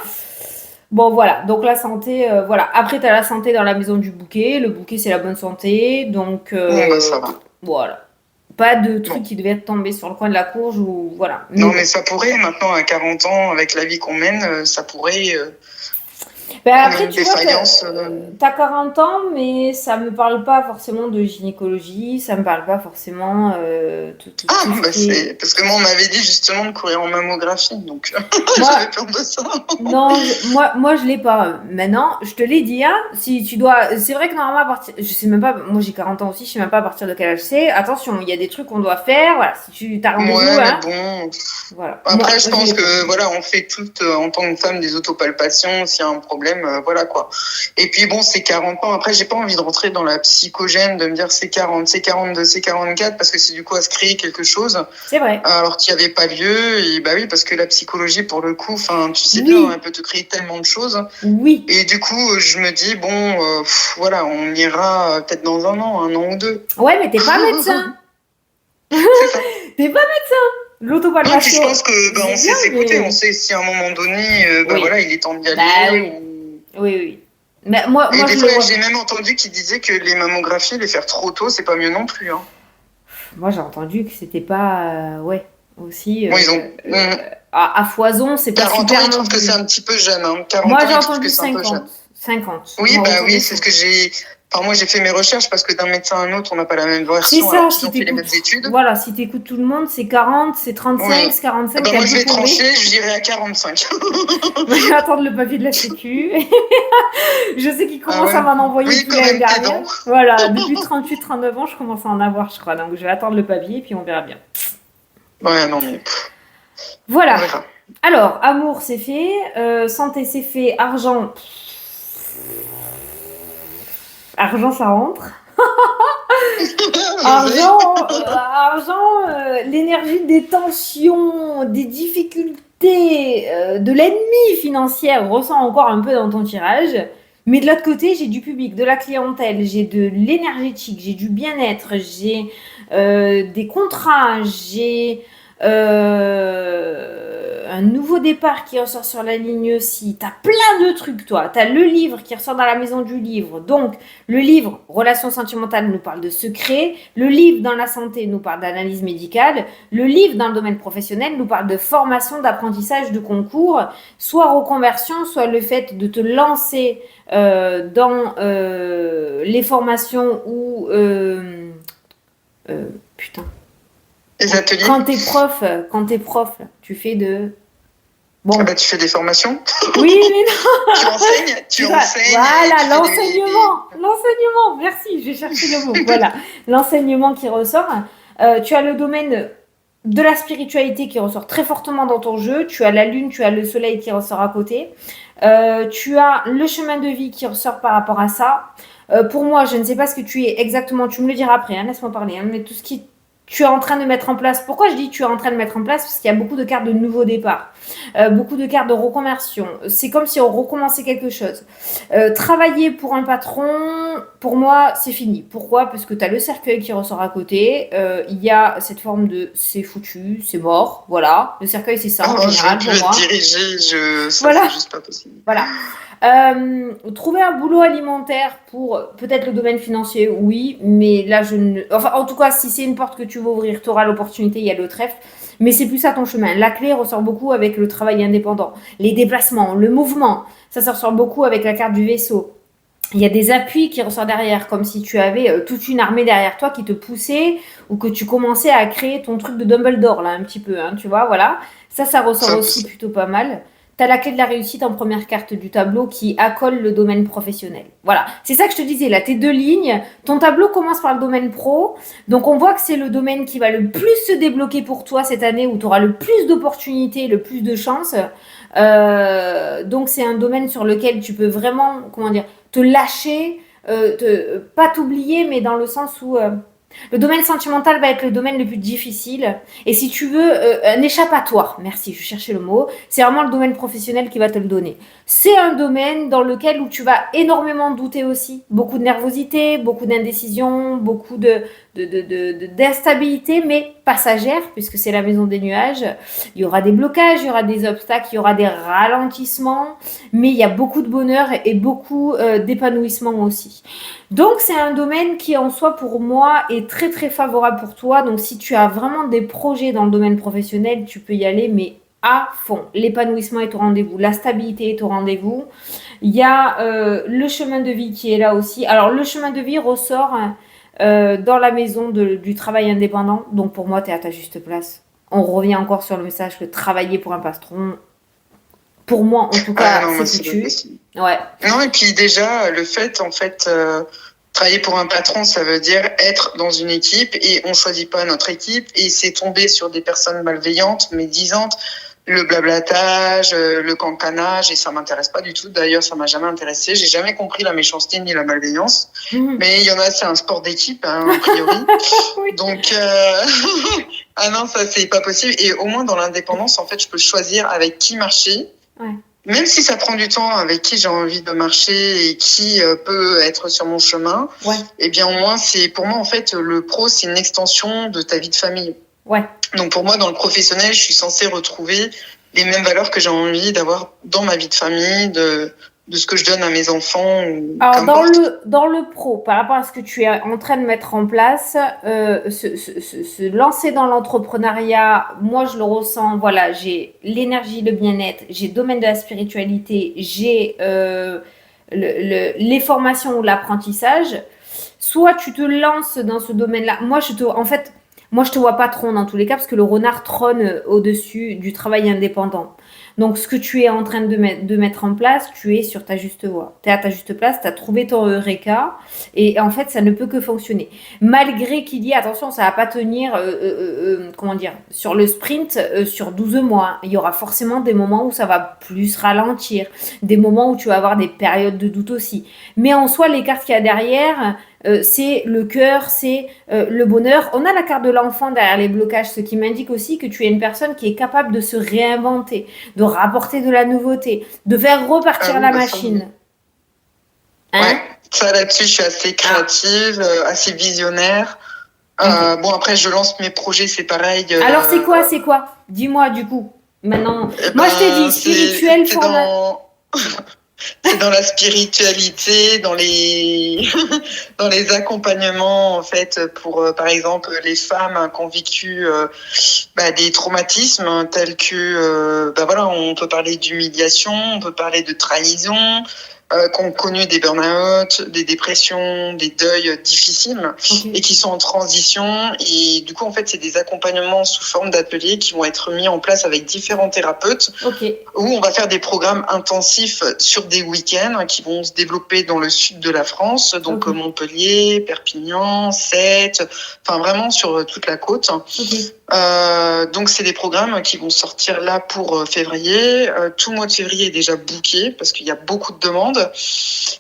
Bon, voilà. Donc, la santé, voilà. Après, tu as la santé dans la maison du bouquet. Le bouquet, c'est la bonne santé. Donc, Bon, bah, ça va. voilà. Pas de truc Bon. qui devait tomber sur le coin de la courge ou voilà. Non, mais ça pourrait, maintenant, à 40 ans, avec la vie qu'on mène, ça pourrait. Ben Comme après, une tu vois, défaillance. t'as 40 ans, mais ça me parle pas forcément de gynécologie, ça me parle pas forcément tout Ah, ce bah qui est... c'est. Parce que moi, on m'avait dit justement de courir en mammographie. Donc, Moi, j'avais peur de ça. non, moi je l'ai pas. Maintenant, je te l'ai dit, hein, si tu dois. C'est vrai que normalement, à partir. Je sais même pas, moi j'ai 40 ans aussi, je sais même pas à partir de quel âge c'est. Attention, il y a des trucs qu'on doit faire. Voilà, si tu t'as rendez-vous, Ouais, mais hein. bon. Voilà. Après, je Moi, pense l'ai pas. que voilà, on fait toutes en tant que femme des autopalpations. S'il y a un problème, voilà quoi. Et puis bon, c'est 40 ans. Après, j'ai pas envie de rentrer dans la psychogène, de me dire c'est 40, c'est 42, c'est 44, parce que c'est du coup à se créer quelque chose C'est vrai. alors qu'il n'y avait pas lieu. Et bah oui, parce que la psychologie, pour le coup, enfin, tu sais Oui. bien, elle peut te créer tellement de choses. Oui. Et du coup, je me dis bon, voilà, on ira peut-être dans un an ou deux. Ouais, mais t'es pas médecin. C'est ça. T'es pas médecin. Non, puis je L'autopalpation. pense que bah, on c'est sait bien, s'écouter, mais- on sait si à un moment donné, bah Oui. voilà, il est temps d'y aller. Bah oui. ou- Oui, oui. Mais moi Et des je fois, le vois. j'ai même entendu qu'ils disaient que les mammographies, les faire trop tôt, c'est pas mieux non plus. Hein. Moi, j'ai entendu que c'était pas. Ouais, aussi. Bon, ils ont À foison, c'est pas 40 super ans, ils non trouvent que plus. c'est un petit peu jeune. Hein. 40 Moi, ans, j'ai ils trouvent entendu que c'est un peu jeune. 50. Oui, On m'a bah retourné oui, c'est ça. ce que j'ai. Enfin, moi, j'ai fait mes recherches parce que d'un médecin à un autre, on n'a pas la même C'est version, ça, alors qu'ils si ont fait les mêmes t'écoutes. études. Voilà, si t'écoutes tout le monde, c'est 40, c'est 35, Oui. c'est 45, Bah, t'as moi, je vais tout tombé. trancher, je dirais à 45. Je vais attendre le papier de la Sécu. Je sais qu'il commence ouais. à m'en envoyer Oui, depuis quand l'année même, tes dernière. dents. Voilà, depuis 38-39 ans, je commence à en avoir, je crois. Donc, je vais attendre le papier et puis on verra bien. Ouais, non, mais on Voilà. verra. Alors, amour, c'est fait. Santé, c'est fait. Argent. Argent, ça rentre. Argent, l'énergie des tensions, des difficultés, de l'ennemi financière ressent encore un peu dans ton tirage. Mais de l'autre côté, j'ai du public, de la clientèle, j'ai de l'énergétique, j'ai du bien-être, j'ai des contrats, j'ai Un nouveau départ qui ressort sur la ligne aussi. Tu as plein de trucs, toi. Tu as le livre qui ressort dans la maison du livre. Donc, le livre, Relations sentimentales, nous parle de secrets. Le livre dans la santé nous parle d'analyse médicale. Le livre dans le domaine professionnel nous parle de formation, d'apprentissage, de concours, soit reconversion, soit le fait de te lancer dans les formations ou... putain. Les ateliers. Quand t'es prof, là, tu fais de... Bon. Ah bah, tu fais des formations. Oui, mais non. Tu enseignes. Voilà, l'enseignement. Merci, j'ai cherché le mot. Voilà, l'enseignement qui ressort. Tu as le domaine de la spiritualité qui ressort très fortement dans ton jeu. Tu as la lune, tu as le soleil qui ressort à côté. Tu as le chemin de vie qui ressort par rapport à ça. Pour moi, je ne sais pas ce que tu es exactement. Tu me le diras après, hein, laisse-moi parler. Hein, mais tout ce qui tu es en train de mettre en place. Pourquoi je dis tu es en train de mettre en place? Parce qu'il y a beaucoup de cartes de nouveau départ, beaucoup de cartes de reconversion. C'est comme si on recommençait quelque chose. Travailler pour un patron, pour moi, c'est fini. Pourquoi? Parce que tu as le cercueil qui ressort à côté. Il y a cette forme de c'est foutu, c'est mort. Voilà. Le cercueil, c'est ça en général pour moi. Diriger, voilà. C'est juste pas possible. Voilà. Trouver un boulot alimentaire pour peut-être le domaine financier, oui, mais là je ne... Enfin, en tout cas, si c'est une porte que tu veux ouvrir, tu auras l'opportunité, il y a le trèfle, mais c'est plus ça ton chemin. La clé ressort beaucoup avec le travail indépendant, les déplacements, le mouvement, ça ressort beaucoup avec la carte du vaisseau. Il y a des appuis qui ressortent derrière, comme si tu avais toute une armée derrière toi qui te poussait ou que tu commençais à créer ton truc de Dumbledore, là, un petit peu, hein, tu vois, voilà. Ça ressort aussi plutôt pas mal. Tu as la clé de la réussite en première carte du tableau qui accole le domaine professionnel. Voilà, c'est ça que je te disais, là, tes deux lignes. Ton tableau commence par le domaine pro. Donc, on voit que c'est le domaine qui va le plus se débloquer pour toi cette année, où tu auras le plus d'opportunités, le plus de chances. Donc, c'est un domaine sur lequel tu peux vraiment, te lâcher, pas t'oublier, mais dans le sens où... le domaine sentimental va être le domaine le plus difficile. Et si tu veux un échappatoire, merci, je cherchais le mot, c'est vraiment le domaine professionnel qui va te le donner. C'est un domaine dans lequel où tu vas énormément douter aussi. Beaucoup de nervosité, beaucoup d'indécision, beaucoup d'instabilité, mais passagère, puisque c'est la maison des nuages. Il y aura des blocages, il y aura des obstacles, il y aura des ralentissements, mais il y a beaucoup de bonheur et beaucoup d'épanouissement aussi. Donc, c'est un domaine qui, en soi, pour moi, est très, très favorable pour toi. Donc, si tu as vraiment des projets dans le domaine professionnel, tu peux y aller, mais à fond. L'épanouissement est au rendez-vous, la stabilité est au rendez-vous. Il y a le chemin de vie qui est là aussi. Alors, le chemin de vie ressort dans la maison du travail indépendant. Donc, pour moi, tu es à ta juste place. On revient encore sur le message que travailler pour un patron... Pour moi, en tout cas, c'est foutu. Ouais. Non, et puis déjà, le fait, travailler pour un patron, ça veut dire être dans une équipe et on choisit pas notre équipe et c'est tomber sur des personnes malveillantes, médisantes, le blablatage, le cancanage et ça m'intéresse pas du tout. D'ailleurs, ça m'a jamais intéressé. J'ai jamais compris la méchanceté ni la malveillance. Mais il y en a, c'est un sport d'équipe, hein, a priori. Oui. Donc, ah non, ça c'est pas possible. Et au moins dans l'indépendance, en fait, je peux choisir avec qui marcher. Ouais. Même si ça prend du temps, avec qui j'ai envie de marcher et qui peut être sur mon chemin, ouais. Eh bien au moins c'est pour moi en fait le pro c'est une extension de ta vie de famille. Ouais. Donc pour moi dans le professionnel je suis censée retrouver les mêmes valeurs que j'ai envie d'avoir dans ma vie de famille, de ce que je donne à mes enfants. Alors dans le pro, par rapport à ce que tu es en train de mettre en place, se lancer dans l'entrepreneuriat, moi je le ressens, voilà, j'ai l'énergie, le bien-être, j'ai le domaine de la spiritualité, j'ai les formations ou l'apprentissage. Soit tu te lances dans ce domaine-là. Moi je te vois patron dans tous les cas parce que le renard trône au-dessus du travail indépendant. Donc, ce que tu es en train de mettre en place, tu es sur ta juste voie. Tu es à ta juste place, tu as trouvé ton Eureka et en fait, ça ne peut que fonctionner. Malgré qu'il y ait, attention, ça ne va pas tenir, sur le sprint, sur 12 mois. Il y aura forcément des moments où ça va plus ralentir, des moments où tu vas avoir des périodes de doute aussi. Mais en soi, les cartes qu'il y a derrière... c'est le cœur, c'est le bonheur. On a la carte de l'enfant derrière les blocages, ce qui m'indique aussi que tu es une personne qui est capable de se réinventer, de rapporter de la nouveauté, de faire repartir la machine. Hein? Ouais, ça là-dessus, je suis assez créative, assez visionnaire. Ok. Bon, après, je lance mes projets, c'est pareil. Alors, c'est quoi? C'est quoi? Dis-moi, du coup. Maintenant, Eh moi, je t'ai dit ben, spirituel, c'est format. c'est dans la spiritualité, dans les, dans les accompagnements, en fait, pour, par exemple, les femmes qui ont vécu des traumatismes tels que, voilà, on peut parler d'humiliation, on peut parler de trahison, qui ont connu des burn-out, des dépressions, des deuils difficiles Ok. et qui sont en transition. Et du coup, en fait, c'est des accompagnements sous forme d'ateliers qui vont être mis en place avec différents thérapeutes Ok. où on va faire des programmes intensifs sur des week-ends qui vont se développer dans le sud de la France, donc Ok. Montpellier, Perpignan, Sète, enfin vraiment sur toute la côte. Ok. Donc c'est des programmes qui vont sortir là pour février. Tout le mois de février est déjà booké parce qu'il y a beaucoup de demandes.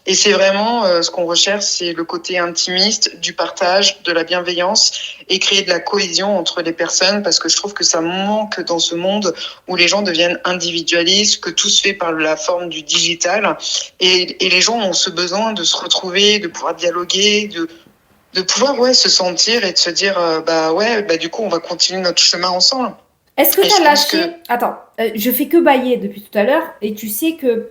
Et c'est vraiment ce qu'on recherche, c'est le côté intimiste, du partage, de la bienveillance et créer de la cohésion entre les personnes parce que je trouve que ça manque dans ce monde où les gens deviennent individualistes, que tout se fait par la forme du digital. Et les gens ont ce besoin de se retrouver, de pouvoir dialoguer, de pouvoir se sentir et de se dire du coup on va continuer notre chemin ensemble. Est-ce que Et tu as je pense que lâché... Attends, je fais que bailler depuis tout à l'heure et tu sais que...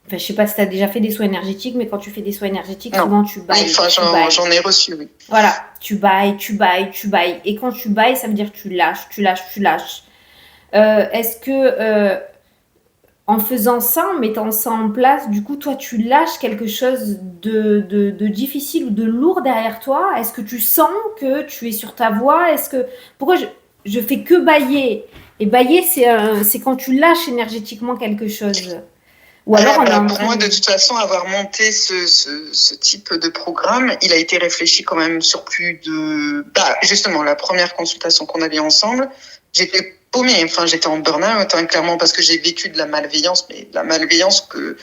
Enfin, je sais pas si tu as déjà fait des soins énergétiques, mais quand tu fais des soins énergétiques, non. souvent tu Oui, bailles. enfin Tu bailles. j'en ai reçu, oui. Voilà, tu bailles, tu bailles, tu bailles. Et quand tu bailles, ça veut dire que tu lâches, tu lâches, tu lâches. Est-ce que en faisant ça, en mettant ça en place, du coup, toi, tu lâches quelque chose de difficile ou de lourd derrière toi? Est-ce que tu sens que tu es sur ta voie? Est-ce que pourquoi je fais que bailler? Et bailler, c'est quand tu lâches énergétiquement quelque chose. Ou alors on est en Pour train moi, de de... toute façon, avoir monté ce type de programme, il a été réfléchi quand même sur plus de... justement, la première consultation qu'on avait ensemble, j'étais paumée, enfin, j'étais en burn-out, clairement, parce que j'ai vécu de la malveillance, mais de la malveillance que...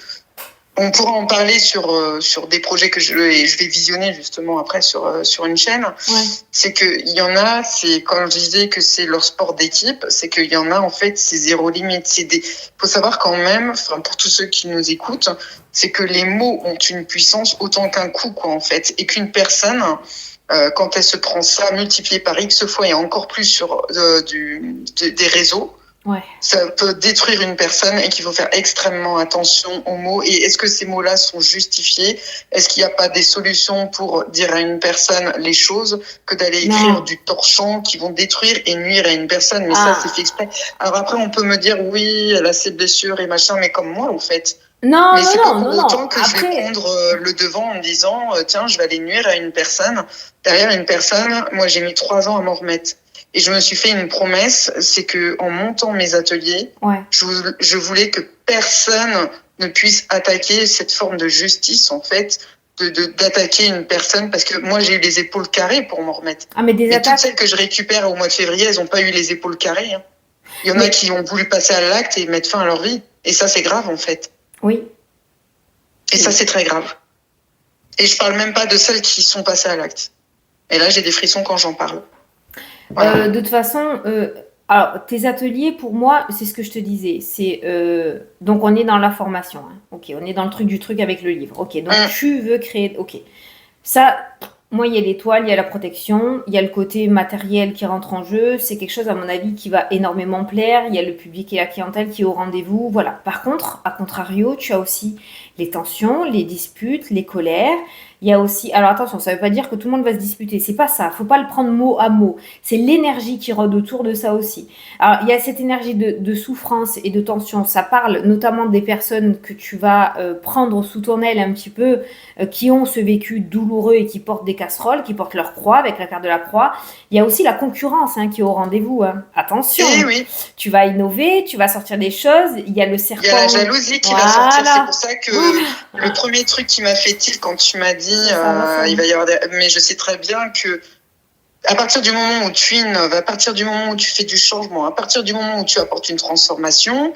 On pourra en parler sur des projets que je vais visionner justement après sur une chaîne. Ouais. C'est qu'il y en a, c'est quand je disais que c'est leur sport d'équipe, c'est qu'il y en a en fait, c'est zéro limite. Faut savoir quand même, enfin pour tous ceux qui nous écoutent, c'est que les mots ont une puissance autant qu'un coup quoi en fait, et qu'une personne quand elle se prend ça multiplié par X fois et encore plus sur des réseaux. Ouais. Ça peut détruire une personne et qu'il faut faire extrêmement attention aux mots. Et est-ce que ces mots-là sont justifiés? Est-ce qu'il n'y a pas des solutions pour dire à une personne les choses que d'aller écrire du torchon qui vont détruire et nuire à une personne? Mais ça, c'est fait exprès. Alors après, on peut me dire, oui, elle a ses blessures et machin, mais comme moi, en fait. Non, mais c'est pas pour non. autant que Après... je vais prendre le devant en me disant, tiens, je vais aller nuire à une personne. Derrière une personne, moi, j'ai mis 3 ans à m'en remettre. Et je me suis fait une promesse, c'est que en montant mes ateliers, je voulais que personne ne puisse attaquer cette forme de justice, en fait, d'attaquer une personne, parce que moi, j'ai eu les épaules carrées pour m'en remettre. mais toutes celles que je récupère au mois de février, elles n'ont pas eu les épaules carrées. Hein. Il y en a qui ont voulu passer à l'acte et mettre fin à leur vie. Et ça, c'est grave, en fait. Oui. Et ça, c'est très grave. Et je parle même pas de celles qui sont passées à l'acte. Et là, j'ai des frissons quand j'en parle. Voilà. De toute façon, alors tes ateliers, pour moi, c'est ce que je te disais. C'est donc on est dans la formation. Hein. Ok, on est dans le truc avec le livre. Ok, donc tu veux créer. Ok, ça. Moi, il y a l'étoile, il y a la protection, il y a le côté matériel qui rentre en jeu. C'est quelque chose, à mon avis, qui va énormément plaire. Il y a le public et la clientèle qui est au rendez-vous. Voilà. Par contre, à contrario, tu as aussi les tensions, les disputes, les colères. Il y a aussi... Alors attention, ça ne veut pas dire que tout le monde va se disputer. C'est pas ça. Il ne faut pas le prendre mot à mot. C'est l'énergie qui rôde autour de ça aussi. Alors, il y a cette énergie de souffrance et de tension. Ça parle notamment des personnes que tu vas prendre sous ton aile un petit peu, qui ont ce vécu douloureux et qui portent des casseroles, qui portent leur croix avec la carte de la croix. Il y a aussi la concurrence qui est au rendez-vous. Hein. Attention, oui. Tu vas innover, tu vas sortir des choses. Il y a le serpent. Il y a la jalousie qui va sortir. C'est pour ça que le premier truc qui m'a fait tilt quand tu m'as dit il va y avoir mais je sais très bien que à partir du moment où tu innoves, à partir du moment où tu fais du changement, à partir du moment où tu apportes une transformation,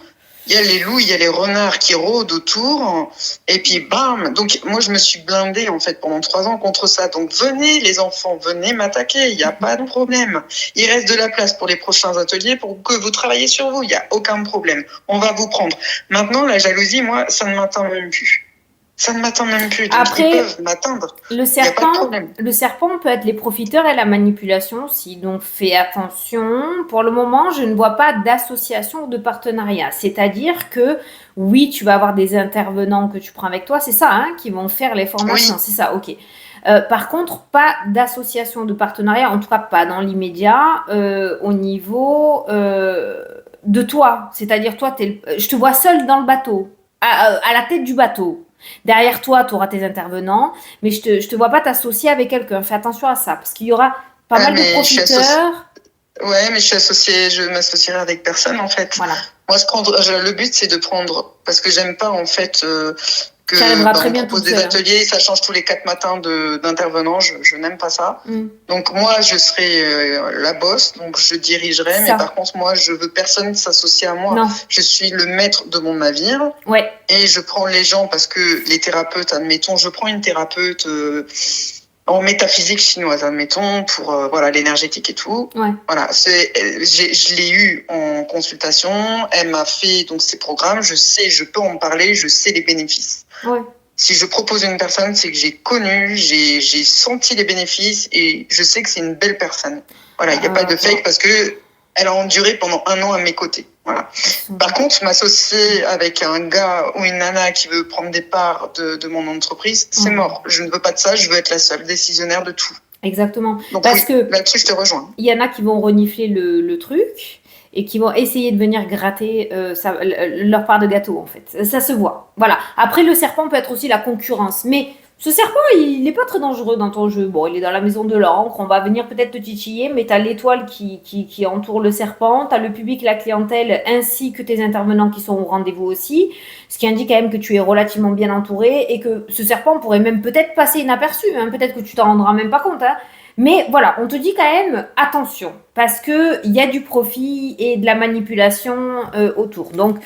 il y a les loups, il y a les renards qui rôdent autour, et puis bam. Donc moi je me suis blindée en fait pendant 3 ans contre ça. Donc venez les enfants, venez m'attaquer, il n'y a pas de problème. Il reste de la place pour les prochains ateliers pour que vous travaillez sur vous, il n'y a aucun problème. On va vous prendre. Maintenant la jalousie, moi ça ne m'atteint même plus. Ça ne m'atteint même plus, donc ils Après, peuvent m'atteindre. le Il n'y a pas de serpent, problème. le serpent peut être les profiteurs et la manipulation aussi, donc fais attention. Pour le moment, je ne vois pas d'association ou de partenariat. C'est-à-dire que oui, tu vas avoir des intervenants que tu prends avec toi, c'est ça, hein, qui vont faire les formations, Oui, c'est ça, ok. Par contre, pas d'association de partenariat, en tout cas pas dans l'immédiat, au niveau de toi. C'est-à-dire toi, je te vois seule dans le bateau, à la tête du bateau. Derrière toi, tu auras tes intervenants, mais je te vois pas t'associer avec quelqu'un. Fais attention à ça, parce qu'il y aura pas ah, mal de mais je suis associée. profiteurs. Ouais, mais je suis associée, je m'associerai avec personne en fait. Voilà. Moi, le but c'est de prendre, parce que j'aime pas en fait Tu que arriveras bah, très on bien propose toute des seule. ateliers, ça change tous les 4 matins d'intervenants, je n'aime pas ça. Donc moi, je serai la boss, donc je dirigerai, mais Ça. par contre, moi, je veux personne s'associer à moi. Non. Je suis le maître de mon navire Ouais. et je prends les gens parce que les thérapeutes, admettons, je prends une thérapeute en métaphysique chinoise, admettons, pour voilà l'énergétique et tout. Ouais. Voilà, je l'ai eu en consultation. Elle m'a fait donc ces programmes. Je sais, je peux en parler. Je sais les bénéfices. Ouais. Si je propose une personne, c'est que j'ai connu, j'ai senti les bénéfices et je sais que c'est une belle personne. Voilà, il n'y a pas de fake parce que elle a enduré pendant 1 an à mes côtés. Voilà. Par contre, m'associer avec un gars ou une nana qui veut prendre des parts de mon entreprise, c'est mort. Je ne veux pas de ça, je veux être la seule décisionnaire de tout. Exactement. Donc parce oui, que là-dessus, je te rejoins. il y en a qui vont renifler le truc et qui vont essayer de venir gratter leur part de gâteau, en fait. Ça se voit. Voilà. Après, le serpent peut être aussi la concurrence. Mais ce serpent, il n'est pas très dangereux dans ton jeu. Bon, il est dans la maison de l'encre. On va venir peut-être te titiller, mais tu as l'étoile qui entoure le serpent. Tu as le public, la clientèle, ainsi que tes intervenants qui sont au rendez-vous aussi. Ce qui indique quand même que tu es relativement bien entouré et que ce serpent pourrait même peut-être passer inaperçu. Hein. Peut-être que tu t'en rendras même pas compte. Hein. Mais voilà, on te dit quand même attention, parce qu'il y a du profit et de la manipulation autour. Donc,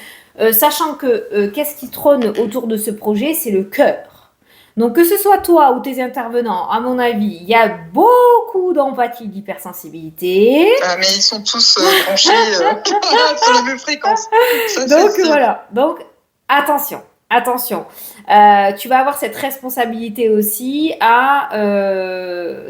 sachant que qu'est-ce qui trône autour de ce projet, c'est le cœur. Donc, que ce soit toi ou tes intervenants, à mon avis, il y a beaucoup d'empathie, d'hypersensibilité. Ah, mais ils sont tous branchés sur les mêmes fréquences. Ça, Donc, voilà. Donc, attention. Attention, tu vas avoir cette responsabilité aussi à,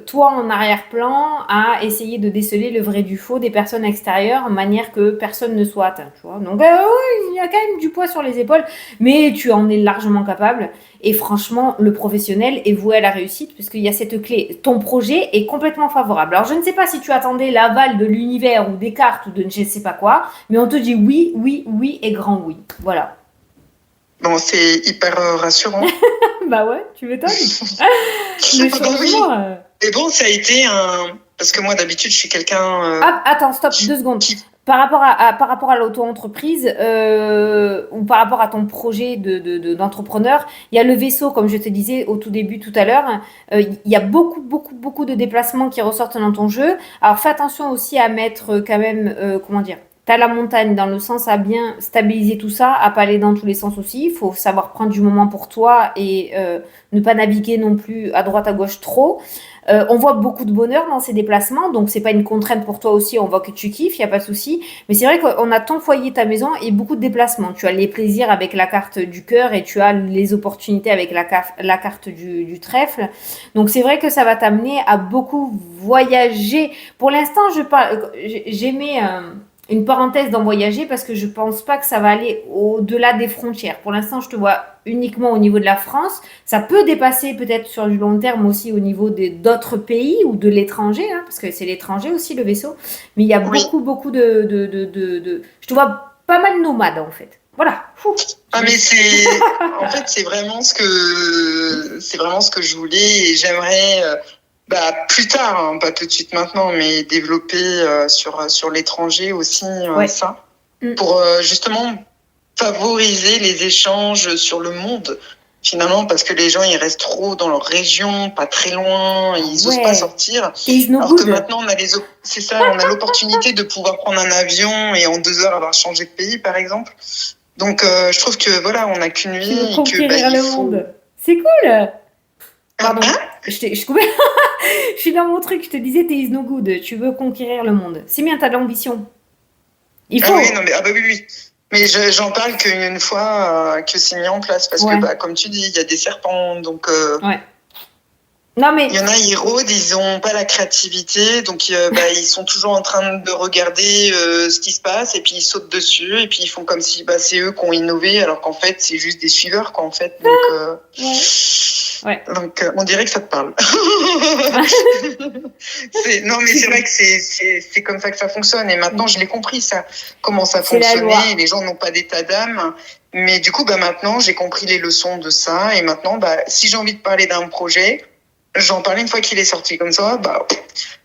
toi en arrière-plan, à essayer de déceler le vrai du faux des personnes extérieures, de manière que personne ne soit atteint. Tu vois. Donc, il y a quand même du poids sur les épaules, mais tu en es largement capable. Et franchement, le professionnel est voué à la réussite, puisqu'il y a cette clé. Ton projet est complètement favorable. Alors, je ne sais pas si tu attendais l'aval de l'univers ou des cartes ou de je ne sais pas quoi, mais on te dit oui, oui, oui et grand oui. Voilà. Bon, c'est hyper rassurant. Bah ouais, tu m'étonnes. Oui. Et bon, ça a été un... Parce que moi, d'habitude, je suis quelqu'un... Attends, stop, 2 secondes. Par rapport à l'auto-entreprise ou par rapport à ton projet d'entrepreneur, il y a le vaisseau, comme je te disais au tout début tout à l'heure. Il y a beaucoup, beaucoup, beaucoup de déplacements qui ressortent dans ton jeu. Alors fais attention aussi à mettre quand même, comment dire, t'as la montagne dans le sens à bien stabiliser tout ça, à pas aller dans tous les sens aussi. Il faut savoir prendre du moment pour toi et ne pas naviguer non plus à droite à gauche trop. On voit beaucoup de bonheur dans ces déplacements, donc c'est pas une contrainte pour toi aussi, on voit que tu kiffes, il n'y a pas de souci. Mais c'est vrai qu'on a ton foyer, ta maison et beaucoup de déplacements. Tu as les plaisirs avec la carte du cœur et tu as les opportunités avec la carte du trèfle. Donc c'est vrai que ça va t'amener à beaucoup voyager. Pour l'instant, j'aimais une parenthèse dans voyager parce que je pense pas que ça va aller au-delà des frontières. Pour l'instant, je te vois uniquement au niveau de la France. Ça peut dépasser peut-être sur du long terme aussi au niveau d'autres pays ou de l'étranger, hein, parce que c'est l'étranger aussi le vaisseau. Mais il y a beaucoup, beaucoup de... Je te vois pas mal nomade en fait. Voilà. Ah mais en fait c'est vraiment ce que je voulais et j'aimerais plus tard, hein, pas tout de suite maintenant, mais développer sur l'étranger aussi ça pour justement favoriser les échanges sur le monde. Finalement, parce que les gens, ils restent trop dans leur région, pas très loin, ils n'osent pas sortir. Alors que maintenant, on a l'opportunité de pouvoir prendre un avion et en 2 heures avoir changé de pays, par exemple. Donc, je trouve que voilà, on n'a qu'une vie. Tu veux conquérir le monde. C'est cool. Pardon, je coupais. Je suis dans mon truc, je te disais, t'es is no good. Tu veux conquérir le monde. C'est bien, t'as de l'ambition. Il faut. Ah oui, non, mais, oui. Mais j'en parle qu'une fois que c'est mis en place, parce que, bah, comme tu dis, il y a des serpents, donc Ouais. Non, mais il y en a, ils rôdent, ils n'ont pas la créativité, donc bah, ils sont toujours en train de regarder ce qui se passe, et puis ils sautent dessus, et puis ils font comme si bah, c'est eux qui ont innové, alors qu'en fait, c'est juste des suiveurs, quoi, en fait. Donc, Ouais. donc on dirait que ça te parle. Non, mais c'est vrai que c'est comme ça que ça fonctionne, et maintenant, je l'ai compris, ça, comment ça C'est la loi. fonctionnait, les gens n'ont pas d'état d'âme, mais du coup, bah, maintenant, j'ai compris les leçons de ça, et maintenant, bah, si j'ai envie de parler d'un projet, j'en parlais une fois qu'il est sorti comme ça, bah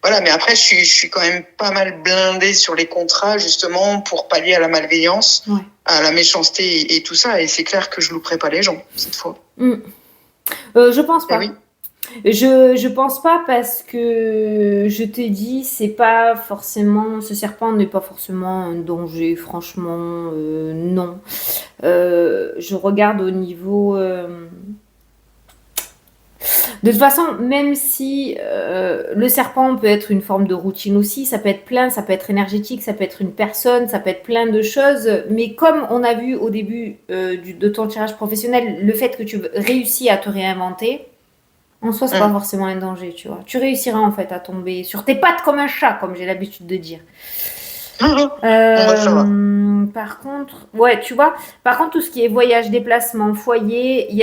voilà. Mais après, je suis quand même pas mal blindée sur les contrats justement pour pallier à la malveillance, à la méchanceté et tout ça. Et c'est clair que je louperai pas les gens cette fois. Je pense pas. Oui. Je pense pas parce que je te dis, c'est pas forcément, ce serpent n'est pas forcément un danger, franchement, non. Je regarde au niveau. De toute façon, même si le serpent peut être une forme de routine aussi, ça peut être plein, ça peut être énergétique, ça peut être une personne, ça peut être plein de choses. Mais comme on a vu au début de ton tirage professionnel, le fait que tu réussis à te réinventer, en soi, c'est pas forcément un danger, tu vois. Tu réussiras en fait à tomber sur tes pattes comme un chat, comme j'ai l'habitude de dire. Par contre, ouais, tu vois, par contre, tout ce qui est voyage, déplacement, foyer, il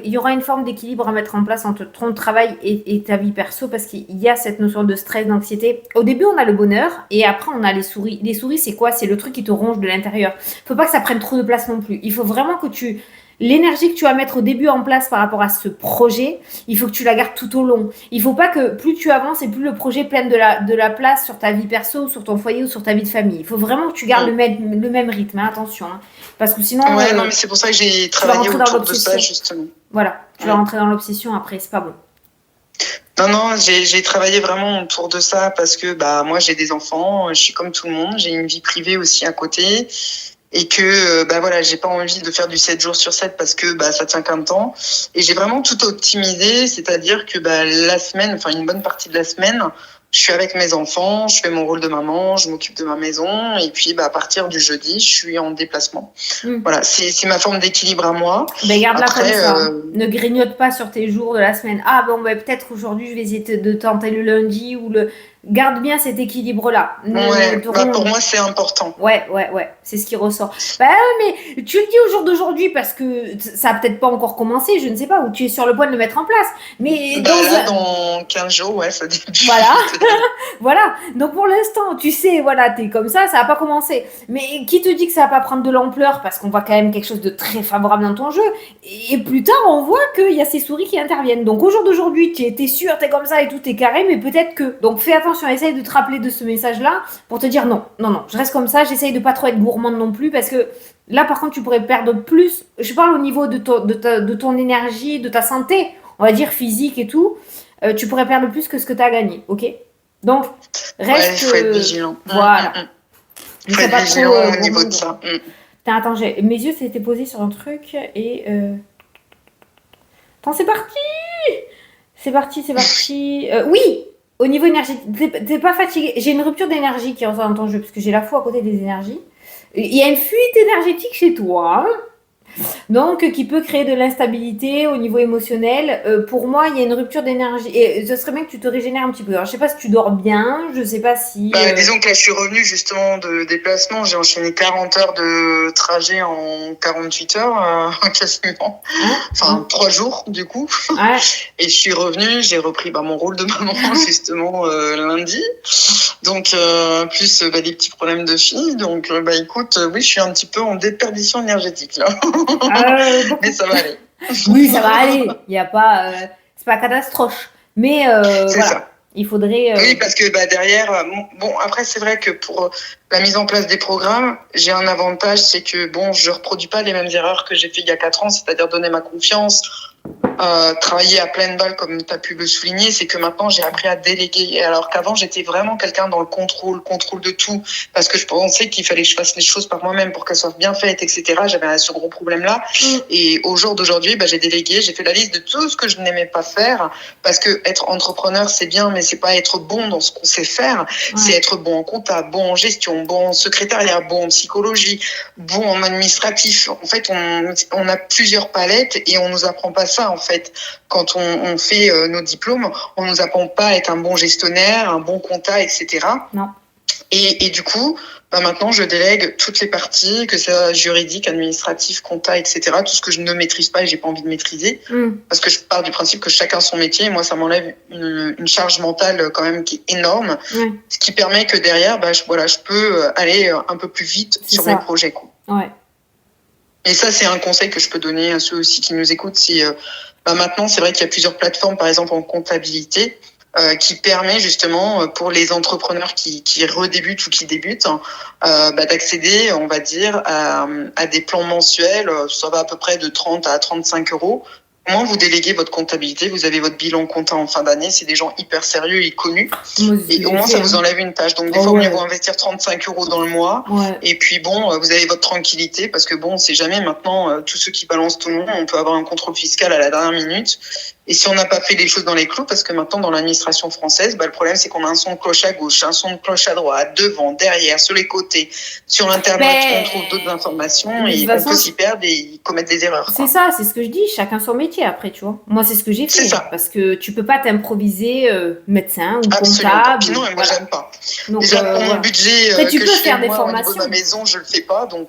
y aura une forme d'équilibre à mettre en place entre ton travail et ta vie perso parce qu'il y a cette notion de stress, d'anxiété. Au début, on a le bonheur et après, on a les souris. Les souris, c'est quoi? C'est le truc qui te ronge de l'intérieur. Faut pas que ça prenne trop de place non plus. Il faut vraiment que l'énergie que tu vas mettre au début en place par rapport à ce projet, il faut que tu la gardes tout au long. Il faut pas que plus tu avances et plus le projet prenne de la place sur ta vie perso, sur ton foyer ou sur ta vie de famille. Il faut vraiment que tu gardes le même rythme, hein, attention. Hein, parce que sinon... Ouais, non, mais c'est pour ça que j'ai travaillé autour de ça, justement. Voilà, tu vas rentrer dans l'obsession après, c'est pas bon. Non, j'ai travaillé vraiment autour de ça parce que bah moi, j'ai des enfants, je suis comme tout le monde, j'ai une vie privée aussi à côté. Et que bah voilà, j'ai pas envie de faire du 7 jours sur 7 parce que bah ça tient qu'un temps, et j'ai vraiment tout optimisé, c'est-à-dire que bah la semaine, enfin une bonne partie de la semaine, je suis avec mes enfants, je fais mon rôle de maman, je m'occupe de ma maison, et puis bah à partir du jeudi, je suis en déplacement. Voilà, c'est ma forme d'équilibre à moi. Ben garde-la comme ça. Ne grignote pas sur tes jours de la semaine. Ah bon, ben peut-être aujourd'hui je vais essayer de tenter le lundi ou le. Garde bien cet équilibre-là. Pour moi, c'est important. Ouais, c'est ce qui ressort. Bah, mais tu le dis au jour d'aujourd'hui parce que ça a peut-être pas encore commencé, je ne sais pas, ou tu es sur le point de le mettre en place. Mais dans 15 jours, ouais, ça débute. Voilà. Voilà. Donc pour l'instant, tu sais, voilà, t'es comme ça n'a pas commencé. Mais qui te dit que ça va pas prendre de l'ampleur parce qu'on voit quand même quelque chose de très favorable dans ton jeu. Et plus tard, on voit qu'il y a ces souris qui interviennent. Donc au jour d'aujourd'hui, t'es sûr, t'es comme ça et tout est carré, mais peut-être que. Donc fais attention. Essaye de te rappeler de ce message-là pour te dire non, je reste comme ça, j'essaye de pas trop être gourmande non plus parce que là, par contre, tu pourrais perdre plus. Je parle au niveau de ton énergie, de ta santé, on va dire physique et tout. Tu pourrais perdre plus que ce que tu as gagné, ok? Donc, reste. Il faut être vigilant. Voilà. Il faut être vigilant au niveau de ça. Attends, mes yeux s'étaient posés sur un truc et. Attends, c'est parti! C'est parti. Oui! Au niveau énergétique, t'es pas fatigué. J'ai une rupture d'énergie qui ressort dans ton jeu, parce que j'ai la foi à côté des énergies. Il y a une fuite énergétique chez toi, donc qui peut créer de l'instabilité au niveau émotionnel. Pour moi, il y a une rupture d'énergie. Et ce serait bien que tu te régénères un petit peu. Alors, je sais pas si tu dors bien, je sais pas si... disons que là, je suis revenue justement de déplacement. J'ai enchaîné 40 heures de trajet en 48 heures, quasiment. Enfin, 3 jours, du coup. Ouais. Et je suis revenue, j'ai repris mon rôle de maman, justement, lundi. Donc, plus des petits problèmes de fille. Donc, écoute, oui, je suis un petit peu en déperdition énergétique, là. Mais ça va aller. Oui, ça va aller. Il y a pas, c'est pas catastrophe. Mais voilà. Ça. Il faudrait. Oui, parce que derrière, après c'est vrai que pour la mise en place des programmes, j'ai un avantage, c'est que je reproduis pas les mêmes erreurs que j'ai fait il y a 4 ans, c'est-à-dire donner ma confiance travailler à pleine balle, comme tu as pu le souligner, c'est que maintenant, j'ai appris à déléguer. Alors qu'avant, j'étais vraiment quelqu'un dans le contrôle de tout, parce que je pensais qu'il fallait que je fasse les choses par moi-même pour qu'elles soient bien faites, etc. J'avais ce gros problème-là. Et au jour d'aujourd'hui, j'ai délégué, j'ai fait la liste de tout ce que je n'aimais pas faire, parce que être entrepreneur, c'est bien, mais c'est pas être bon dans ce qu'on sait faire. C'est être bon en compta, bon en gestion, bon en secrétariat, bon en psychologie, bon en administratif. En fait, on a plusieurs palettes et on nous apprend pas ça, en fait. Quand on fait nos diplômes, on nous apprend pas à être un bon gestionnaire, un bon compta, etc. Non. Et du coup, maintenant, je délègue toutes les parties, que ce soit juridique, administratif, compta, etc. Tout ce que je ne maîtrise pas et j'ai pas envie de maîtriser. Parce que je pars du principe que chacun son métier. Et moi, ça m'enlève une charge mentale quand même qui est énorme. Ce qui permet que derrière, je peux aller un peu plus vite sur mes projets, quoi. Ouais. Et ça, c'est un conseil que je peux donner à ceux aussi qui nous écoutent. C'est maintenant, c'est vrai qu'il y a plusieurs plateformes, par exemple en comptabilité, qui permet justement pour les entrepreneurs qui redébutent ou qui débutent d'accéder, on va dire, à des plans mensuels. Ça va à peu près de 30 à 35 euros. Au moins, vous déléguez votre comptabilité, vous avez votre bilan compta en fin d'année, c'est des gens hyper sérieux et connus. Et au moins, ça vous enlève une tâche. Donc, des fois, mieux vaut investir 35 euros dans le mois. Et puis, bon, vous avez votre tranquillité parce que, bon, on sait jamais maintenant, tous ceux qui balancent tout le monde, on peut avoir un contrôle fiscal à la dernière minute. Et si on n'a pas fait les choses dans les clous, parce que maintenant, dans l'administration française, le problème, c'est qu'on a un son de cloche à gauche, un son de cloche à droite, devant, derrière, sur les côtés. Sur Internet, on trouve d'autres informations et on peut s'y perdre et commettre des erreurs. C'est ça, c'est ce que je dis, chacun son métier après, tu vois. Moi, c'est ce que j'ai fait. Parce que tu peux pas t'improviser médecin ou comptable. Puis non, et moi, j'aime pas. Donc, déjà, pour mon budget tu que peux je faire fais des moi, formations. Au niveau de ma maison, je le fais pas. Donc,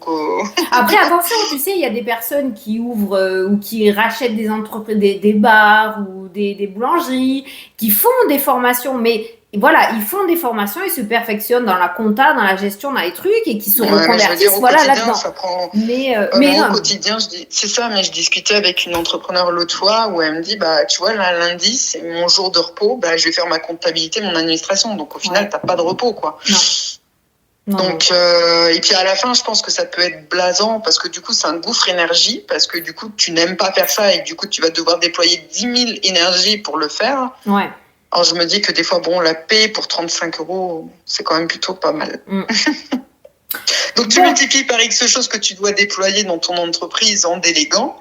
Après, attention, tu sais, il y a des personnes qui ouvrent ou qui rachètent des entreprises, des bars ou des boulangeries, qui font des formations, mais voilà, ils font des formations, ils se perfectionnent dans la compta, dans la gestion, dans les trucs, et qui se reconvertissent là-dedans. Ça prend... mais au quotidien, c'est ça, mais je discutais avec une entrepreneur l'autre fois où elle me dit, tu vois, lundi, c'est mon jour de repos, je vais faire ma comptabilité, mon administration. Donc, au final, t'as pas de repos, quoi. Non. Donc, et puis à la fin, je pense que ça peut être blasant parce que du coup, c'est un gouffre énergie parce que du coup, tu n'aimes pas faire ça et du coup, tu vas devoir déployer 10 000 énergies pour le faire. Alors, je me dis que des fois, la paie pour 35 euros, c'est quand même plutôt pas mal. Donc, tu multiplies par X choses que tu dois déployer dans ton entreprise en déléguant.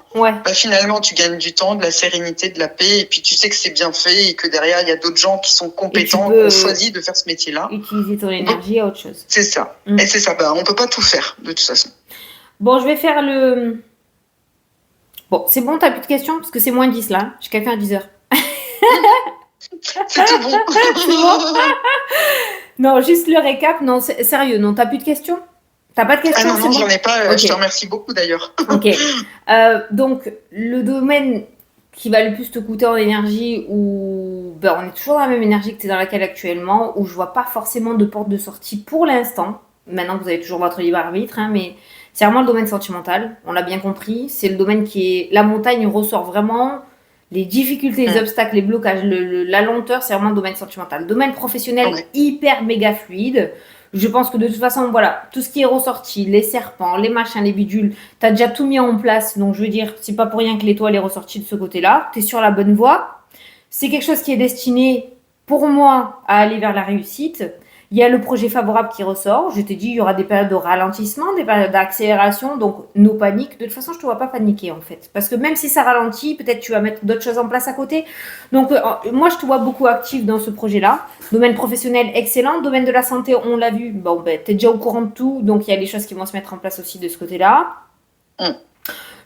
Finalement, tu gagnes du temps, de la sérénité, de la paix. Et puis, tu sais que c'est bien fait et que derrière, il y a d'autres gens qui sont compétents, qui ont choisi de faire ce métier-là. Utiliser ton énergie à autre chose. C'est ça. Et c'est ça. On peut pas tout faire, de toute façon. Bon, je vais faire le... Bon, c'est bon, t'as plus de questions? Parce que c'est moins 10 là. J'ai qu'à faire 10 heures. C'est tout bon. C'est bon. Non, juste le récap. Non, sérieux, non, t'as plus de questions? T'as pas de questions? Ah non, j'en ai pas. Je te remercie beaucoup d'ailleurs. Ok. Donc, le domaine qui va le plus te coûter en énergie, où on est toujours dans la même énergie que tu es dans laquelle actuellement, où je vois pas forcément de porte de sortie pour l'instant. Maintenant que vous avez toujours votre libre arbitre, mais c'est vraiment le domaine sentimental. On l'a bien compris. C'est le domaine qui est... La montagne ressort vraiment... Les difficultés, les obstacles, les blocages, la lenteur, c'est vraiment le domaine sentimental. Le domaine professionnel, hyper méga fluide. Je pense que de toute façon, voilà, tout ce qui est ressorti, les serpents, les machins, les bidules, tu as déjà tout mis en place. Donc, je veux dire, c'est pas pour rien que l'étoile est ressortie de ce côté-là. Tu es sur la bonne voie. C'est quelque chose qui est destiné, pour moi, à aller vers la réussite. Il y a le projet favorable qui ressort. Je t'ai dit, il y aura des périodes de ralentissement, des périodes d'accélération. Donc, no panique. De toute façon, je ne te vois pas paniquer, en fait. Parce que même si ça ralentit, peut-être tu vas mettre d'autres choses en place à côté. Donc, moi, je te vois beaucoup active dans ce projet-là. Domaine professionnel, excellent. Domaine de la santé, on l'a vu. Bon, tu es déjà au courant de tout. Donc, il y a des choses qui vont se mettre en place aussi de ce côté-là.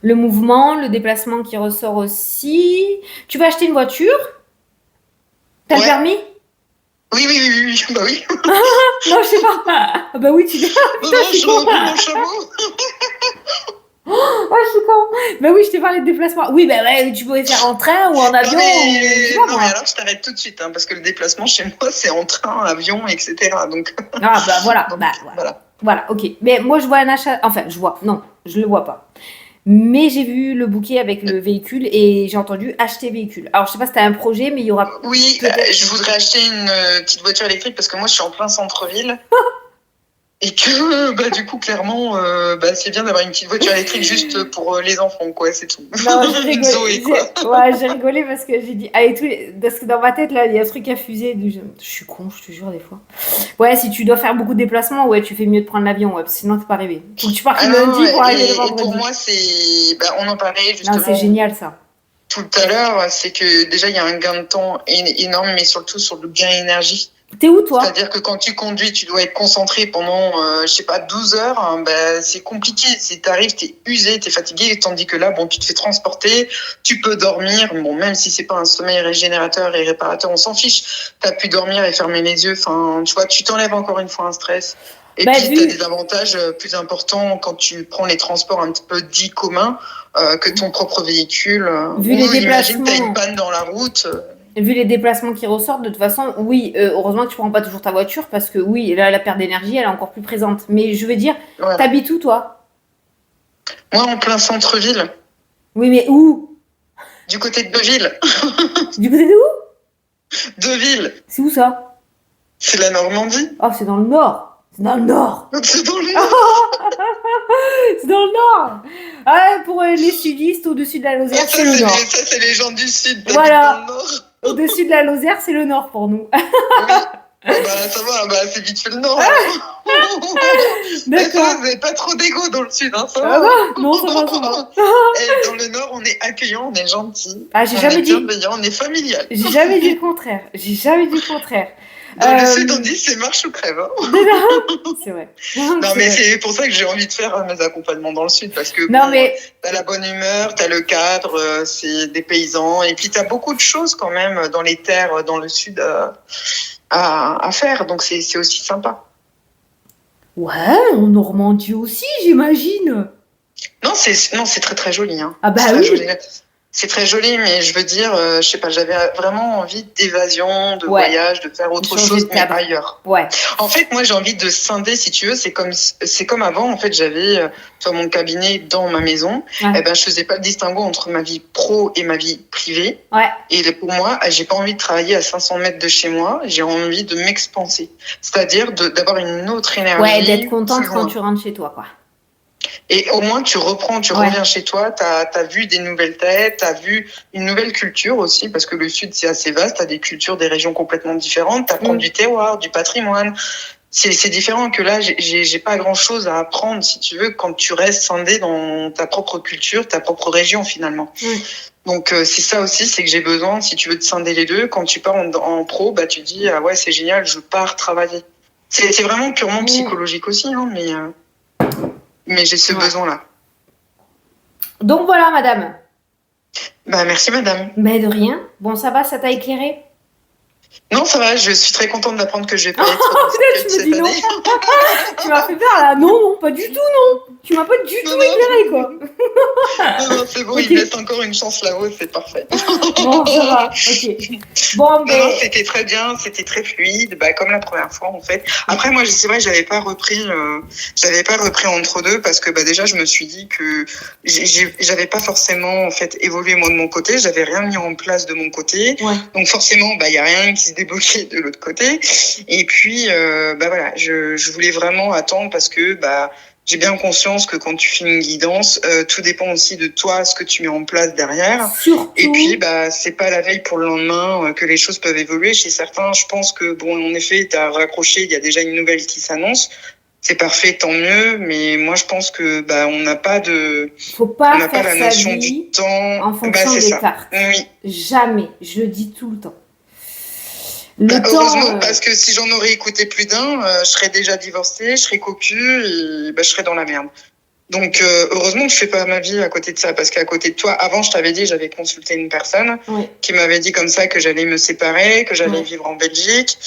Le mouvement, le déplacement qui ressort aussi. Tu vas acheter une voiture? T'as le permis? Oui. Bah oui. Non, je sais pas. Bah oui, tu viens. Non, je reprends mon chameau. Oh, je suis con. Bah oui, je t'ai parlé de déplacement. Oui, tu pouvais faire en train ou en avion. Non, mais alors je t'arrête tout de suite, parce que le déplacement chez moi, c'est en train, avion, etc. Donc... voilà. Voilà, ok. Mais moi, je vois un achat. Enfin, non, je le vois pas. Mais j'ai vu le bouquet avec le véhicule et j'ai entendu acheter véhicule. Alors, je sais pas si tu as un projet, mais il y aura... Oui, je voudrais acheter une petite voiture électrique parce que moi, je suis en plein centre-ville. Et que bah, du coup, clairement, bah, c'est bien d'avoir une petite voiture électrique juste pour les enfants, quoi, c'est tout. Non, j'ai Une rigolé. Zoé, quoi. Ouais, j'ai rigolé parce que j'ai dit, allez, parce que dans ma tête, là, il y a un truc à fuser. Je suis con, je te jure, des fois. Ouais, si tu dois faire beaucoup de déplacements, ouais, tu fais mieux de prendre l'avion, ouais, parce que sinon, t'es pas arrivé. Faut que tu partes Ah le non, lundi pour arriver le et pour vendredi. moi, c'est, bah, on en parlait Non, c'est justement génial, ça. tout à l'heure, c'est que déjà, il y a un gain de temps énorme, mais surtout sur le gain énergie. T'es où, toi? C'est-à-dire que quand tu conduis, tu dois être concentré pendant, je sais pas, 12 heures. Hein, ben, c'est compliqué. Si t'arrives, t'es usé, t'es fatigué. Tandis que là, bon, tu te fais transporter, tu peux dormir. Bon, même si c'est pas un sommeil régénérateur et réparateur, on s'en fiche. T'as pu dormir et fermer les yeux. Enfin, tu vois, tu t'enlèves encore une fois un stress. Et Bah, puis, t'as vu, des avantages plus importants quand tu prends les transports un petit peu dits communs que ton propre véhicule. vu Ou les imagine, t'as une déplacements. panne dans la route. Vu les déplacements qui ressortent, de toute façon, oui, heureusement que tu prends pas toujours ta voiture parce que oui, là, la perte d'énergie, elle est encore plus présente. Mais je veux dire, Voilà. t'habites où, toi? Moi, en plein centre-ville, Oui, mais où? du côté de Deauville. Du côté de où? Deauville. C'est où ça? C'est la Normandie. Oh, c'est dans le nord. C'est dans le nord. C'est dans le Nord. C'est dans le nord. Ah, pour les sudistes, au-dessus de la Lozère, Ça, c'est le nord. ça, c'est les gens du Sud. T'habites Voilà. dans le Nord. Au-dessus de la Lozère, c'est le nord pour nous. Oui. Ah bah, ça va, bah, c'est vite fait le Nord. Alors. Ça va, D'accord. vous n'avez pas trop d'égo dans le Sud, hein, ça Ça va. va? Non, ça va, ça va. Et dans le Nord, on est accueillant, on est gentil, Ah, j'ai on jamais est dit. bienveillant, on est familial. J'ai jamais dit le contraire. J'ai jamais dit le contraire. Dans le Sud, on dit c'est marche ou crève. Hein. C'est vrai. Non, C'est mais vrai. c'est pour ça que j'ai envie de faire mes accompagnements dans le Sud, parce que Non, bon, mais t'as la bonne humeur, t'as le cadre, c'est des paysans, et puis t'as beaucoup de choses quand même dans les terres, dans le Sud à faire, donc c'est aussi sympa. ouais, en Normandie aussi, j'imagine. Non, c'est très très joli. Hein. Ah bah C'est très oui. joli. C'est très joli, mais je veux dire, je sais pas, j'avais vraiment envie d'évasion, de Ouais. voyage, de faire autre Changer chose, de mais cadre. ailleurs. Ouais. En fait, moi, j'ai envie de scinder, si tu veux. C'est comme avant. En fait, j'avais soit mon cabinet dans ma maison. Ouais. Eh ben, je faisais pas le distinguo entre ma vie pro et ma vie privée. Ouais. Et pour moi, j'ai pas envie de travailler à 500 mètres de chez moi. J'ai envie de m'expanser, c'est-à-dire d'avoir une autre énergie. Ouais, d'être contente plus quand loin. tu rentres chez toi, quoi. Et au moins, tu reprends, tu Ouais. reviens chez toi, tu as vu des nouvelles têtes, tu as vu une nouvelle culture aussi, parce que le Sud, c'est assez vaste, tu as des cultures, des régions complètement différentes, tu apprends du terroir, du patrimoine. C'est différent que là, j'ai pas grand-chose à apprendre, si tu veux, quand tu restes scindé dans ta propre culture, ta propre région, finalement. Donc, c'est ça aussi, c'est que j'ai besoin, si tu veux, de scinder les deux. Quand tu pars en pro, bah, tu dis, ah ouais, c'est génial, je pars travailler. C'est vraiment purement psychologique aussi, hein, mais j'ai ce besoin-là. Donc voilà, madame. Bah, merci, madame. Mais de rien. Bon, ça va, ça t'a éclairé? Non, ça va, je suis très contente d'apprendre que je vais pas être tu me dis non. Tu m'as fait peur là. Non, non, pas du tout, non. Tu m'as pas du tout éclairé, quoi. Non, c'est bon, il me laisse encore une chance là-haut, c'est parfait. Bon, ça va, ok. Bon, ben... Non, c'était très bien, c'était très fluide, bah, comme la première fois en fait. Après, moi, c'est vrai, j'avais pas repris entre deux parce que bah, déjà, je me suis dit que j'avais pas forcément en fait évolué moi de mon côté, j'avais rien mis en place de mon côté, donc forcément, bah, y a rien qui se débloquait de l'autre côté. Et puis, bah voilà, je voulais vraiment attendre parce que bah j'ai bien conscience que quand tu fais une guidance, tout dépend aussi de toi, ce que tu mets en place derrière. Surtout... Et puis, bah, c'est pas la veille pour le lendemain que les choses peuvent évoluer. Chez certains, je pense que, bon, en effet, t'as raccroché, il y a déjà une nouvelle qui s'annonce. C'est parfait, tant mieux. Mais moi, je pense que, bah, on n'a pas de... Faut pas on n'a pas faire la sa notion vie du temps. en fonction des cartes. Oui. Jamais. Je le dis tout le temps. Heureusement, parce que si j'en aurais écouté plus d'un, je serais déjà divorcée, je serais cocu et bah, je serais dans la merde. Donc, heureusement que je fais pas ma vie à côté de ça, parce qu'à côté de toi, avant, je t'avais dit, j'avais consulté une personne qui m'avait dit comme ça que j'allais me séparer, que j'allais vivre en Belgique.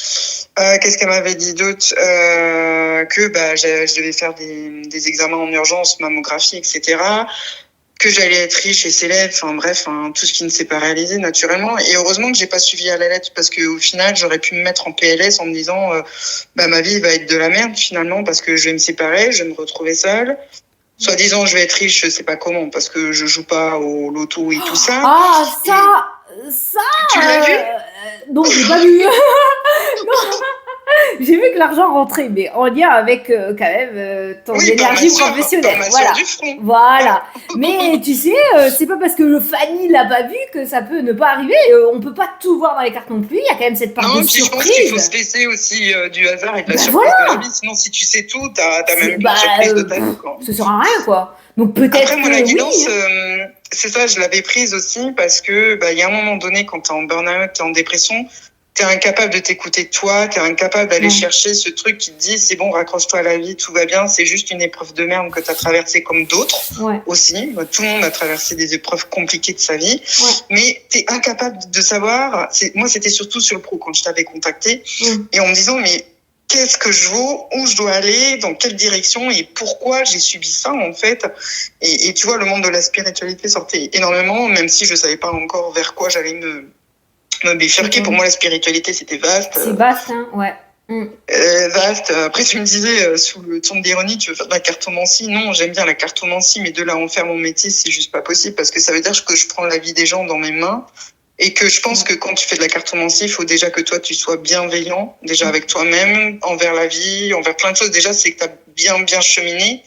Qu'est-ce qu'elle m'avait dit d'autre? Que bah, je devais faire des examens en urgence, mammographie, etc. Que j'allais être riche et célèbre, enfin bref, tout ce qui ne s'est pas réalisé naturellement. Et heureusement que j'ai pas suivi à la lettre, parce qu'au final, j'aurais pu me mettre en PLS en me disant, bah ma vie va être de la merde finalement, parce que je vais me séparer, je vais me retrouver seule. Soi-disant, je vais être riche, je sais pas comment, parce que je joue pas au loto et tout ça. Ah, ça, Tu l'as vu? non, j'ai pas vu. Non. J'ai vu que l'argent rentrait, mais en lien avec quand même ton Oui, énergie par professionnelle. ma Voilà. soeur du front. Voilà. Mais tu sais, c'est pas parce que Fanny l'a pas vu que ça peut ne pas arriver. On peut pas tout voir dans les cartes non plus. Il y a quand même cette part de Non, puis je pense qu'il faut surprise. se laisser aussi du hasard et de la Ben surprise voilà. de la vie. Sinon, si tu sais tout, t'as même plus Bah, de surprise de ta vie, quoi. ça sert à rien, quoi. Donc peut-être Après, moi, que la guidance, oui. c'est ça, je l'avais prise aussi parce que il y a un moment donné, quand t'es en burn-out, t'es en dépression, t'es incapable de t'écouter toi, t'es incapable d'aller chercher ce truc qui te dit c'est bon, raccroche-toi à la vie, tout va bien, c'est juste une épreuve de merde que t'as traversée comme d'autres aussi. Tout le monde a traversé des épreuves compliquées de sa vie, mais t'es incapable de savoir. Moi, c'était surtout sur le pro quand je t'avais contacté et en me disant mais qu'est-ce que je vaux, où je dois aller, dans quelle direction et pourquoi j'ai subi ça en fait. Et tu vois, le monde de la spiritualité sortait énormément, même si je savais pas encore vers quoi j'allais me bifurquer. Pour moi, la spiritualité, c'était vaste. C'est vaste, hein, ouais. Vaste. Après, tu me disais, sous le ton d'ironie, tu veux faire de la cartomancie. Non, j'aime bien la cartomancie, mais de là à en faire mon métier, c'est juste pas possible parce que ça veut dire que je prends la vie des gens dans mes mains. Et que je pense que quand tu fais de la cartomancie, il faut déjà que toi, tu sois bienveillant, déjà avec toi-même, envers la vie, envers plein de choses. Déjà, c'est que tu as bien cheminé.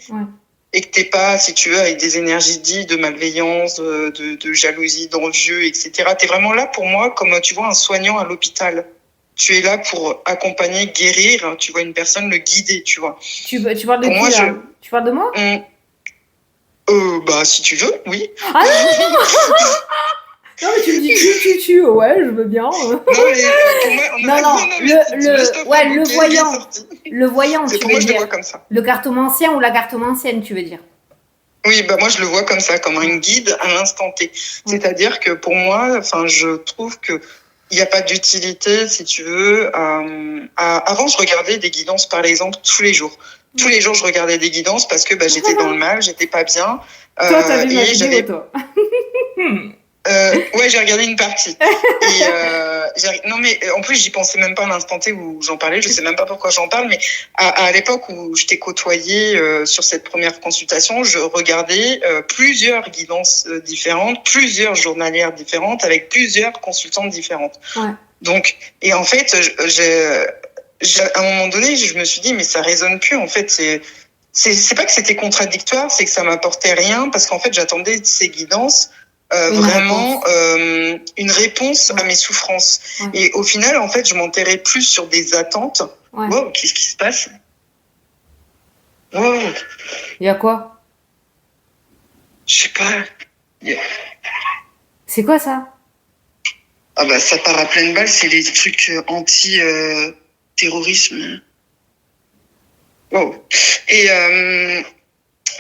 Et que t'es pas, si tu veux, avec des énergies dites de malveillance, de jalousie, d'envieux, etc. T'es vraiment là pour moi comme, tu vois, un soignant à l'hôpital. Tu es là pour accompagner, guérir, tu vois, une personne, le guider, tu vois. Tu parles de pour qui, moi, là Tu parles de moi si tu veux, oui. Ah non non, mais tu me dis tu, ouais, je veux bien. Non, mais pour moi, le voyant. Le voyant, c'est tu pour veux moi, je dire. le vois comme ça. Le cartomancien ou la cartomancienne, tu veux dire. Oui, moi, je le vois comme ça, comme un guide à l'instant T. C'est-à-dire que pour moi, je trouve que il n'y a pas d'utilité, si tu veux. Avant, je regardais des guidances, par exemple, tous les jours. Tous les jours, je regardais des guidances parce que j'étais dans le mal, j'étais pas bien. Toi, t'as vu ma vidéo, toi. Ouais, j'ai regardé une partie. Non, mais en plus, j'y pensais même pas à l'instant T où j'en parlais. Je sais même pas pourquoi j'en parle, mais à l'époque où je t'ai côtoyé sur cette première consultation, je regardais plusieurs guidances différentes, plusieurs journalières différentes, avec plusieurs consultantes différentes. Donc, et en fait, à un moment donné, je me suis dit, mais ça résonne plus. En fait, c'est pas que c'était contradictoire, c'est que ça m'apportait rien parce qu'en fait, j'attendais ces guidances. Vraiment une réponse à mes souffrances. Et au final, en fait, je m'enterrais plus sur des attentes. Wow, qu'est-ce qui se passe? Wow. Il y a quoi? Je sais pas. C'est quoi ça? Ah ça part à pleine balle, c'est les trucs anti-terrorisme. Wow. Et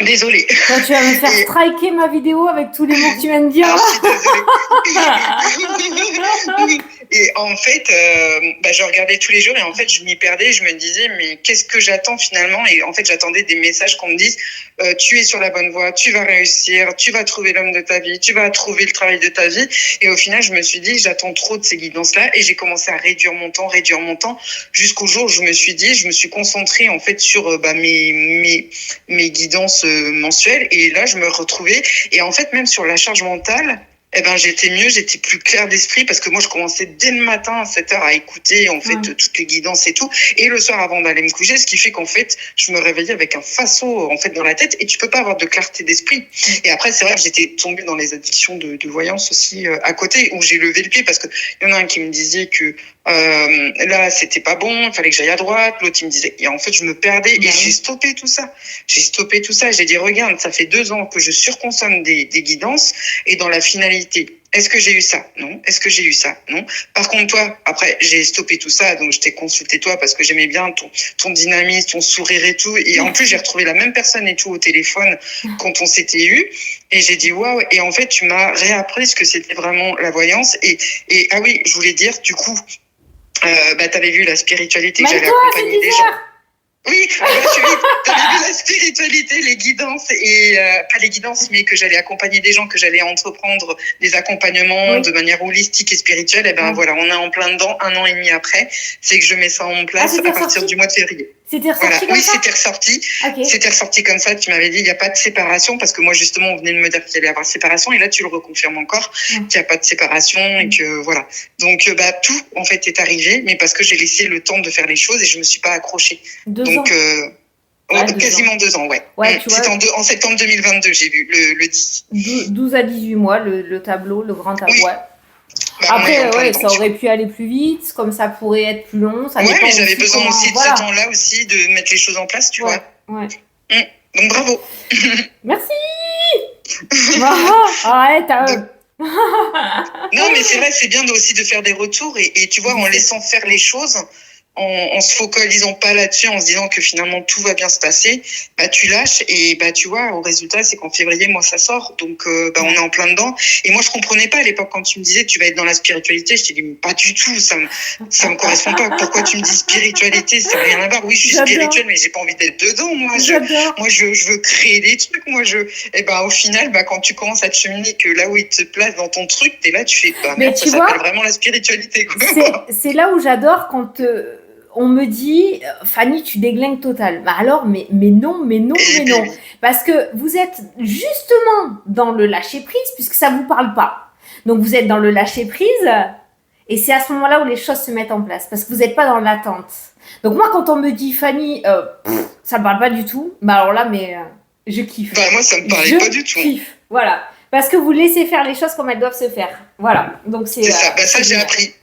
désolée. Quand tu vas me faire striker ma vidéo avec tous les mots que tu viens de dire. Je suis désolée. Et en fait, je regardais tous les jours et en fait, je m'y perdais. Je me disais, mais qu'est-ce que j'attends finalement? Et en fait, j'attendais des messages qu'on me dise, tu es sur la bonne voie, tu vas réussir, tu vas trouver l'homme de ta vie, tu vas trouver le travail de ta vie. Et au final, je me suis dit, j'attends trop de ces guidances-là et j'ai commencé à réduire mon temps jusqu'au jour où je me suis concentrée en fait sur mes guidances mensuelles et là, je me retrouvais et en fait, même sur la charge mentale, j'étais mieux, j'étais plus claire d'esprit parce que moi, je commençais dès le matin à 7h à écouter, en fait, toutes les guidances et tout. Et le soir avant d'aller me coucher, ce qui fait qu'en fait, je me réveillais avec un faisceau, en fait, dans la tête et tu peux pas avoir de clarté d'esprit. Et après, c'est vrai que j'étais tombée dans les addictions de voyance aussi à côté où j'ai levé le pied parce que il y en a un qui me disait que là, c'était pas bon, il fallait que j'aille à droite. L'autre, il me disait, et en fait, je me perdais et j'ai stoppé tout ça. J'ai dit, regarde, ça fait 2 ans que je surconsomme des guidances et dans la finalité, est-ce que j'ai eu ça? Non. Est-ce que j'ai eu ça? Non. Par contre, toi, après, j'ai stoppé tout ça, donc je t'ai consulté toi parce que j'aimais bien ton dynamisme, ton sourire et tout. Et en plus, j'ai retrouvé la même personne et tout au téléphone quand on s'était eu. Et j'ai dit, waouh. Et en fait, tu m'as réappris ce que c'était vraiment la voyance. Et ah oui, je voulais dire, du coup, t'avais vu la spiritualité que j'allais accompagner des gens. Oui, t'avais vu la spiritualité, les guidances et pas les guidances, mais que j'allais accompagner des gens, que j'allais entreprendre des accompagnements de manière holistique et spirituelle. Et voilà, on est en plein dedans, 1 an et demi après. C'est que je mets ça en place à partir du mois de février. C'était Voilà, ressorti comme oui, ça? Ok. c'était ressorti comme ça. Tu m'avais dit, il n'y a pas de séparation, parce que moi, justement, on venait de me dire qu'il allait y avoir séparation, et là, tu le reconfirmes encore, Ouais. qu'il n'y a pas de séparation, et que voilà. Donc, tout, en fait, est arrivé, mais parce que j'ai laissé le temps de faire les choses et je me suis pas accrochée. 2 ans. Donc, Ouais, 2 ans. quasiment 2 ans, ouais. Ouais, tu vois. C'était en septembre 2022, j'ai vu le 10. 12 à 18 mois, le tableau, le grand tableau. Oui. Ouais. Bah, on est en Après, plein ouais, dedans, ça tu aurait vois. pu aller plus vite, comme ça pourrait être plus long. Ça Ouais, dépend mais j'avais aussi besoin comment. aussi de Voilà. ce temps-là aussi, de mettre les choses en place, tu Ouais, vois. ouais. Donc, bravo. Merci. Arrête. Donc, non, mais c'est vrai, c'est bien aussi de faire des retours et tu vois, en laissant faire les choses, en se focalisant pas là-dessus, en se disant que finalement tout va bien se passer, bah tu lâches et bah tu vois, au résultat, c'est qu'en février, moi, ça sort. Donc, bah on est en plein dedans. Et moi, je comprenais pas à l'époque quand tu me disais tu vas être dans la spiritualité. Je t'ai dit, mais pas du tout, ça me correspond pas. Pourquoi tu me dis spiritualité? Ça n'a rien à voir. Oui, je suis spirituelle, mais j'ai pas envie d'être dedans, moi. Je veux créer des trucs, et ben, au final, bah, quand tu commences à te cheminer, que là où il te place dans ton truc, t'es là, tu fais, bah, merde, ça s'appelle vraiment la spiritualité, quoi. C'est là où j'adore quand on me dit, Fanny, tu déglingues total. Bah alors, mais non. Parce que vous êtes justement dans le lâcher-prise, puisque ça ne vous parle pas. Donc, vous êtes dans le lâcher-prise, et c'est à ce moment-là où les choses se mettent en place, parce que vous n'êtes pas dans l'attente. Donc, moi, quand on me dit, Fanny, ça ne me parle pas du tout, bah alors là, mais je kiffe. Bah, moi, ça ne me parlait pas du tout. Je kiffe, voilà. Parce que vous laissez faire les choses comme elles doivent se faire. Voilà. Donc c'est ça. Bah, ça j'ai appris.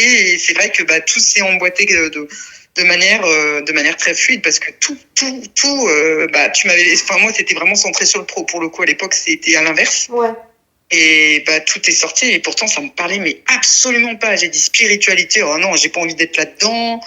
Et c'est vrai que bah, tout s'est emboîté de manière très fluide, parce que tout bah tu m'avais, enfin moi c'était vraiment centré sur le pro. Pour le coup à l'époque c'était à l'inverse. Ouais. Et bah tout est sorti et pourtant ça me parlait mais absolument pas. J'ai dit spiritualité, oh non, j'ai pas envie d'être là-dedans.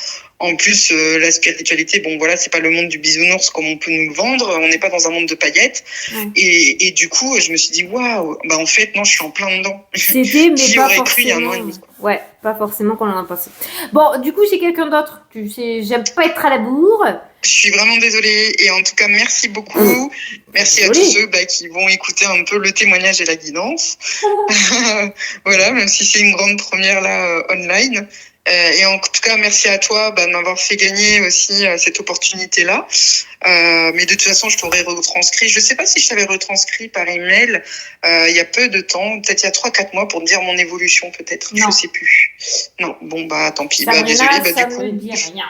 En plus, la spiritualité, bon voilà, c'est pas le monde du bisounours comme on peut nous le vendre. On n'est pas dans un monde de paillettes. Ouais. Et du coup, je me suis dit, waouh, bah en fait, non, je suis en plein dedans. C'était, mais qui pas aurait forcément. Cru il y a un an et demi. Ouais, pas forcément qu'on en a passé. Bon, du coup, j'ai quelqu'un d'autre. Tu sais, j'aime pas être à la bourre. Je suis vraiment désolée. Et en tout cas, merci beaucoup. Merci à tous ceux qui vont écouter un peu le témoignage et la guidance. Voilà, même si c'est une grande première là online. Et en tout cas, merci à toi de m'avoir fait gagner aussi cette opportunité-là. Mais de toute façon, je t'aurais retranscrit. Je ne sais pas si je t'avais retranscrit par email il y a peu de temps, peut-être il y a 3-4 mois, pour me dire mon évolution, peut-être. Je ne sais plus. Non, bon, bah tant pis. Bah, désolée, du coup. Ça me dit rien.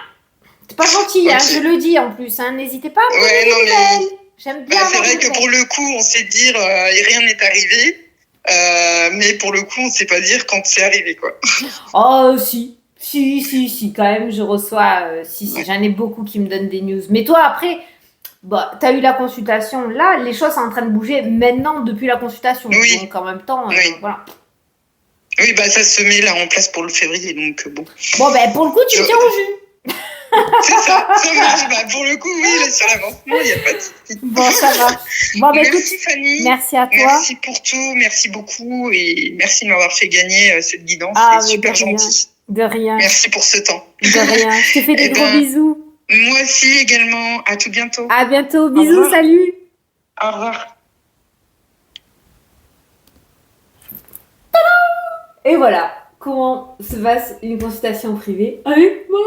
C'est pas gentil, okay. Je le dis en plus. N'hésitez pas à me donner des nouvelles. J'aime bien. C'est vrai que pour le coup, on sait dire rien n'est arrivé. Mais pour le coup, on ne sait pas dire quand c'est arrivé, quoi. Oh, si, quand même, je reçois, j'en ai beaucoup qui me donnent des news. Mais toi, après, bah, tu as eu la consultation, là, les choses sont en train de bouger maintenant depuis la consultation. Oui. Donc, en même temps, voilà. Oui, bah, ça se met là en place pour le février, donc bon. Bon, ben, pour le coup, tu me tiens au jus. C'est ça marche. Bah, pour le coup, oui, là, sur l'avancement, il n'y a pas de souci. Bon, ça va. Bon, ben, merci Fanny. Merci à toi. Merci pour tout, merci beaucoup et merci de m'avoir fait gagner cette guidance. C'est super gentil. De rien. Merci pour ce temps. De rien. Je te fais des gros bisous. Moi aussi également. À tout bientôt. À bientôt. Bisous, salut. Au revoir. Et voilà comment se passe une consultation privée avec moi.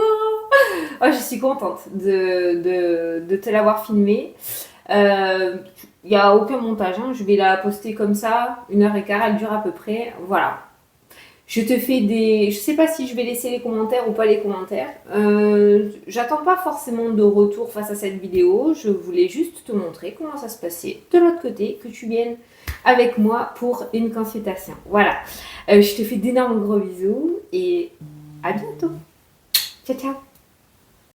Oh, je suis contente de te l'avoir filmé. Il n'y a aucun montage, hein. Je vais la poster comme ça, 1h15, elle dure à peu près. Voilà. Je te fais des... Je sais pas si je vais laisser les commentaires ou pas les commentaires. J'attends pas forcément de retour face à cette vidéo. Je voulais juste te montrer comment ça se passait de l'autre côté, que tu viennes avec moi pour une consultation. Voilà. Je te fais d'énormes gros bisous et à bientôt. Ciao, ciao.